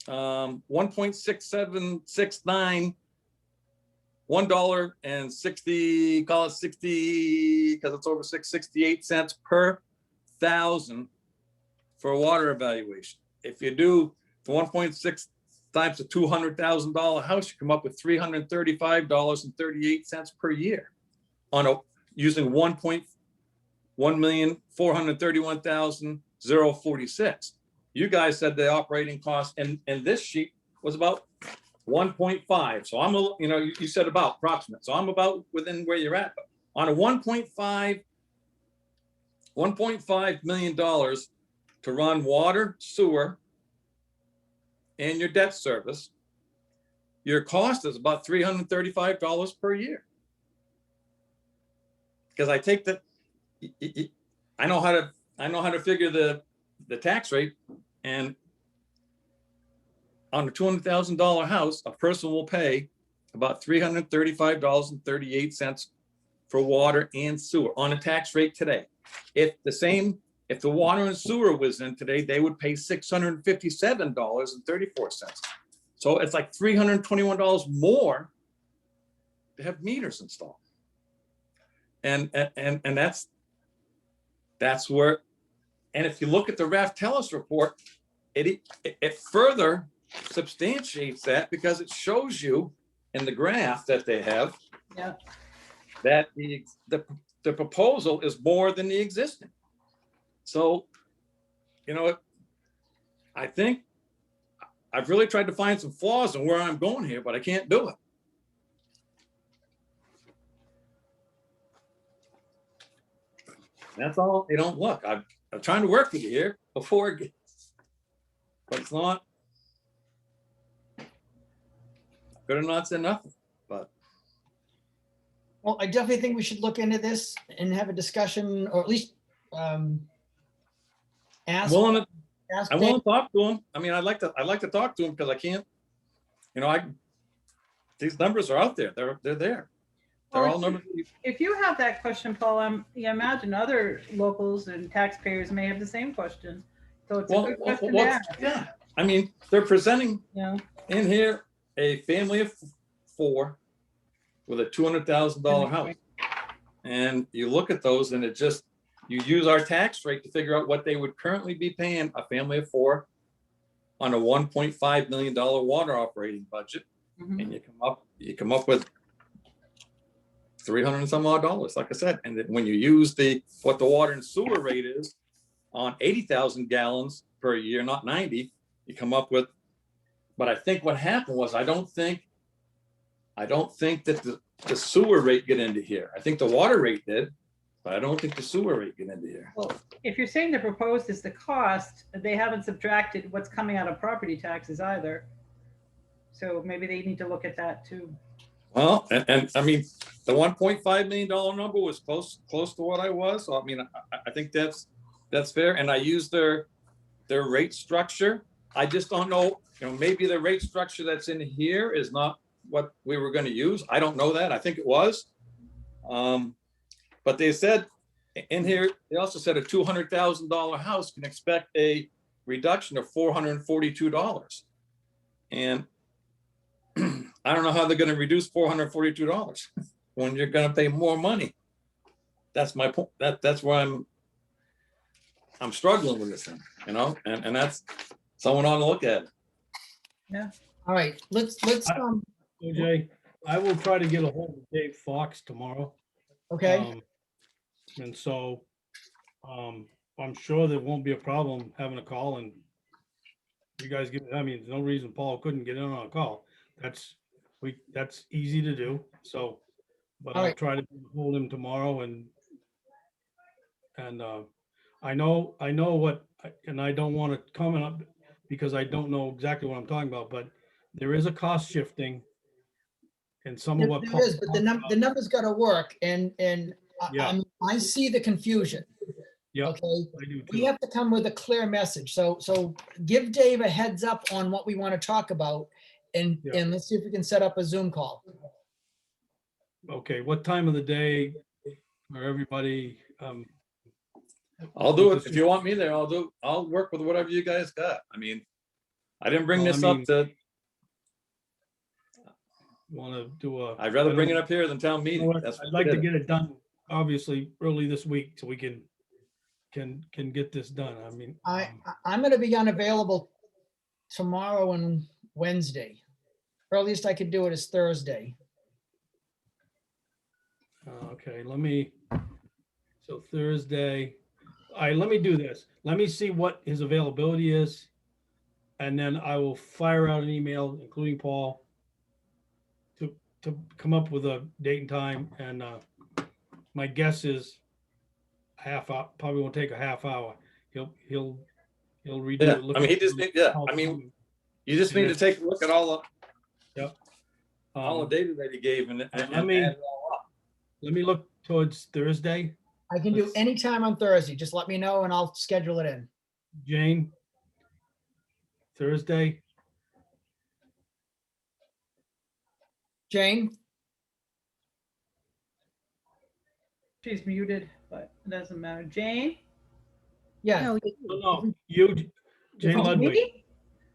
1.6769, $1.60, call it 60, because it's over 668 cents per thousand for a water evaluation. If you do for 1.6 times the $200,000 house, you come up with $335.38 per year on a using 1,431,046. You guys said the operating cost and this sheet was about 1.5. So I'm a, you know, you said about approximate. So I'm about within where you're at. But on a $1.5 million to run water, sewer, and your debt service, your cost is about $335 per year. Because I take the, I know how to figure the tax rate, and on a $200,000 house, a person will pay about $335.38 for water and sewer on a tax rate today. If the water and sewer was in today, they would pay $657.34. So it's like $321 more to have meters installed. And that's where, and if you look at the Raftellus report, it further substantiates that, because it shows you in the graph that they have that the proposal is more than the existing. So, you know, I think I've really tried to find some flaws in where I'm going here, but I can't do it. That's all. You don't look. I'm trying to work with you here before it gets, but it's not good or not say nothing. But Well, I definitely think we should look into this and have a discussion, or at least ask. I'm ask willing Dave. to talk to him. I mean, I'd like to talk to him, because I can't, you know, these numbers are out there. They're there. They're Well, all numbers. If you have that question, Paul, you imagine other locals and taxpayers may have the same question. So it's a good question to ask. Yeah, I mean, they're presenting Yeah. in here a family of four with a $200,000 house. And you look at those and it just, you use our tax rate to figure out what they would currently be paying a family of four on a $1.5 million water operating budget. Mhm. And you come up with 300 and some odd dollars, like I said. And then when you use what the water and sewer rate is on 80,000 gallons per year, not 90, you come up with, but I think what happened was, I don't think that the sewer rate get into here. I think the water rate did, but I don't think the sewer rate get into here. Well, if you're saying the proposed is the cost, they haven't subtracted what's coming out of property taxes either. So maybe they need to look at that too. Well, and I mean, the $1.5 million number was close to what I was. So I mean, I think that's fair. And I used their rate structure. I just don't know, you know, maybe the rate structure that's in here is not what we were going to use. I don't know that. I think it was. But they said in here, they also said a $200,000 house can expect a reduction of $442. And I don't know how they're going to reduce $442 when you're going to pay more money. That's my point. That's where I'm struggling with this thing, you know, and that's, someone ought to look at it. Yeah. All right, let's OJ, I will try to get a hold of Dave Fox tomorrow. okay. And so, I'm sure there won't be a problem having a call and you guys give, I mean, there's no reason Paul couldn't get in on a call. That's easy to do, so, but All I'll right. try to hold him tomorrow and I know what, and I don't want to comment up because I don't know exactly what I'm talking about, but there is a cost shifting. And some of what There Paul is, but the talked numbers gotta work and Yeah. I see the confusion. Yep, Okay, I do we too. have to come with a clear message. So give Dave a heads up on what we want to talk about and Yeah. let's see if we can set up a Zoom call. Okay, what time of the day are everybody? I'll do it. If you want me there, I'll work with whatever you guys got. I mean, I didn't bring Well, I this up mean- to, Want to do a? I'd rather I bring it don't- up here than town you know meeting. what, That's I'd what like we to did. get it done, obviously, early this week, so we can get this done. I mean. I'm gonna be unavailable tomorrow and Wednesday. Earliest I could do it is Thursday. Okay, so Thursday, let me do this. Let me see what his availability is. And then I will fire out an email, including Paul, to come up with a date and time. And my guess is half hour, probably won't take a half hour. He'll redo Yeah, it. look I mean, at he just, it, yeah, how I mean, come- you just need to take a look at all the um, data that he gave and let add me- it all up. Let me look towards Thursday. I can do Let's- any time on Thursday. Just let me know and I'll schedule it in. Jane, Thursday. Jane, She's muted, but it doesn't matter. Jane? yeah. No, No, you, Jane Oh, Ludwig. me?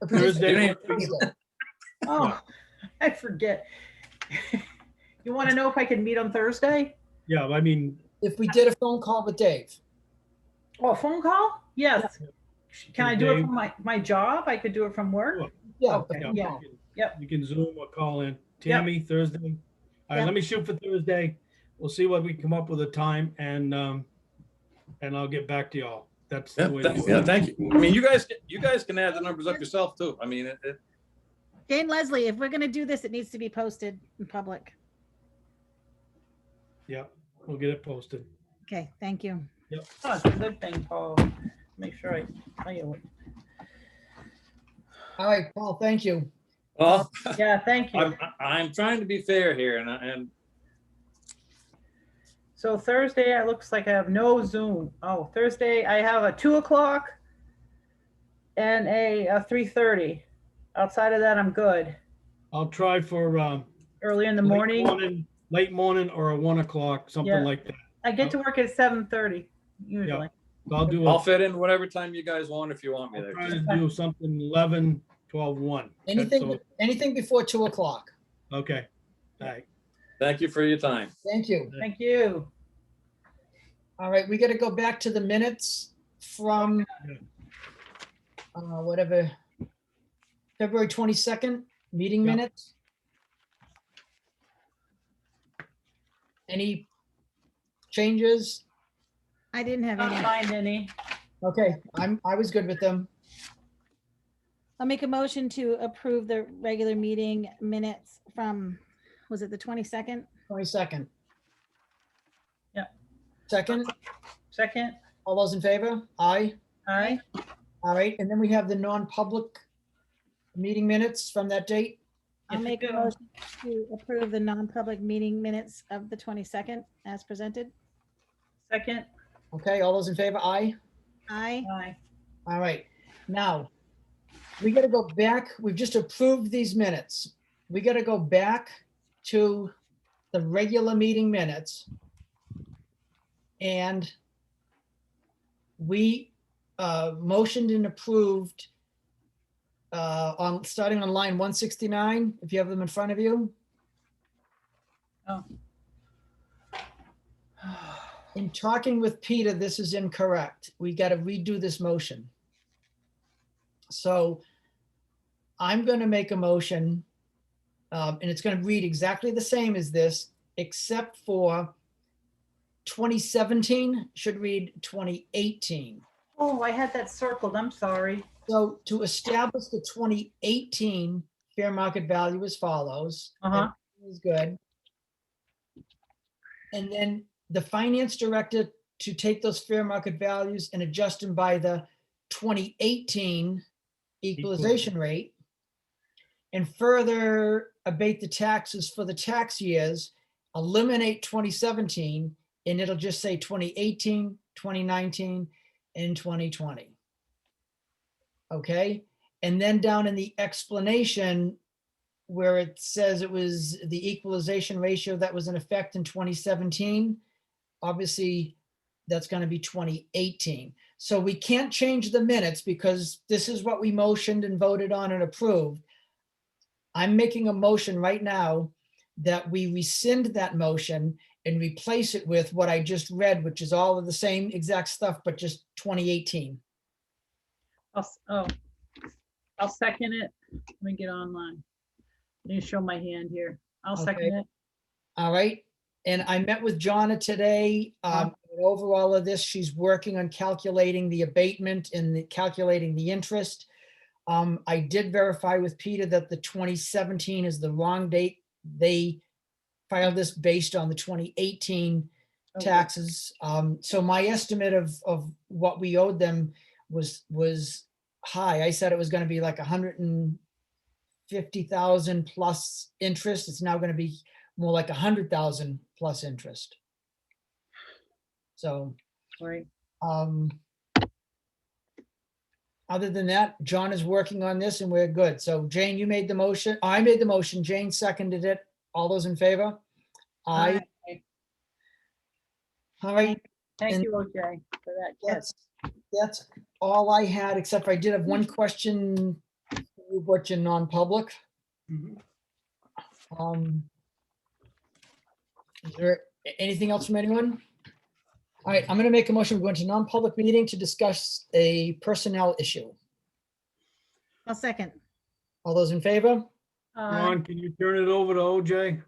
If we just- Thursday. Thursday. Oh, I forget. You want to know if I can meet on Thursday? Yeah, I mean, If we did a phone call with Dave. Oh, a phone call? Yes. Can I do it Dave? from my job? I could do it from work? Sure. Yeah. Okay, a phone yeah. call. Yep. You can Zoom or call in. Tammy, Thursday. All right, Yep. let me shoot for Thursday. We'll see what we come up with a time and I'll get back to y'all. That's the way. Yeah, thank you. I mean, you guys can add the numbers up yourself too. I mean, Jane Leslie, if we're gonna do this, it needs to be posted in public. Yeah, we'll get it posted. Okay, thank you. Oh, it's a good thing, Paul. Make sure I tell you what. All right, Paul, thank you. well, Yeah, thank you. I'm trying to be fair here and So Thursday, it looks like I have no Zoom. Oh, Thursday, I have a 2:00 and a 3:30. Outside of that, I'm good. I'll try for Early in the morning, late morning or a 1 o'clock, something Yeah. like that. I get to work at 7:30 usually. I'll do I'll a, fit in whatever time you guys want if you want me I'll there. try to do something 11, 12, 1. Anything before 2 o'clock. Okay, all right. Thank you for your time. Thank you. Thank you. All right, we got to go back to the minutes from whatever, February 22nd, meeting Yeah. minutes. Any changes? I didn't have Not any. find any. Okay, I was good with them. I'll make a motion to approve the regular meeting minutes from, was it the 22nd? 22nd. Yeah. Second, Second, all those in favor? Aye. aye. All right, and then we have the non-public meeting minutes from that date. I'll If you make a do. motion to approve the non-public meeting minutes of the 22nd as presented. Second, Okay, all those in favor? Aye. Aye. aye. All right, now, we gotta go back, we've just approved these minutes. We gotta go back to the regular meeting minutes. And we motioned and approved starting on line 169, if you have them in front of you. Oh. In talking with Peter, this is incorrect. We got to redo this motion. So I'm going to make a motion, and it's going to read exactly the same as this, except for 2017 should read 2018. Oh, I had that circled. I'm sorry. So to establish the 2018 fair market value as follows. Uh-huh. Is good. And then the finance director to take those fair market values and adjust them by the 2018 equalization rate. And further abate the taxes for the tax years, eliminate 2017, and it'll just say 2018, 2019, and 2020. Okay, and then down in the explanation where it says it was the equalization ratio that was in effect in 2017, obviously that's going to be 2018. So we can't change the minutes because this is what we motioned and voted on and approved. I'm making a motion right now that we rescind that motion and replace it with what I just read, which is all of the same exact stuff, but just 2018. I'll second it. Let me get online. Let me show my hand here. I'll second Okay. it. All right. And I met with Jonna today. Over all of this, she's working on calculating the abatement and calculating the interest. I did verify with Peter that the 2017 is the wrong date. They filed this based on the 2018 Okay. taxes. So my estimate of what we owed them was high. I said it was going to be like 150,000 plus interest. It's now going to be more like 100,000 plus interest. So, Right. other than that, John is working on this and we're good. So Jane, you made the motion. I made the motion. Jane seconded it. All those in favor? Aye. All right. Thank And you, OJ, for that catch. That's all I had, except I did have one question, for you, Butch, in non-public. Is there anything else from anyone? All right, I'm going to make a motion. We're going to non-public meeting to discuss a personnel issue. I'll second. All those in favor? Ron, can you turn it over to OJ?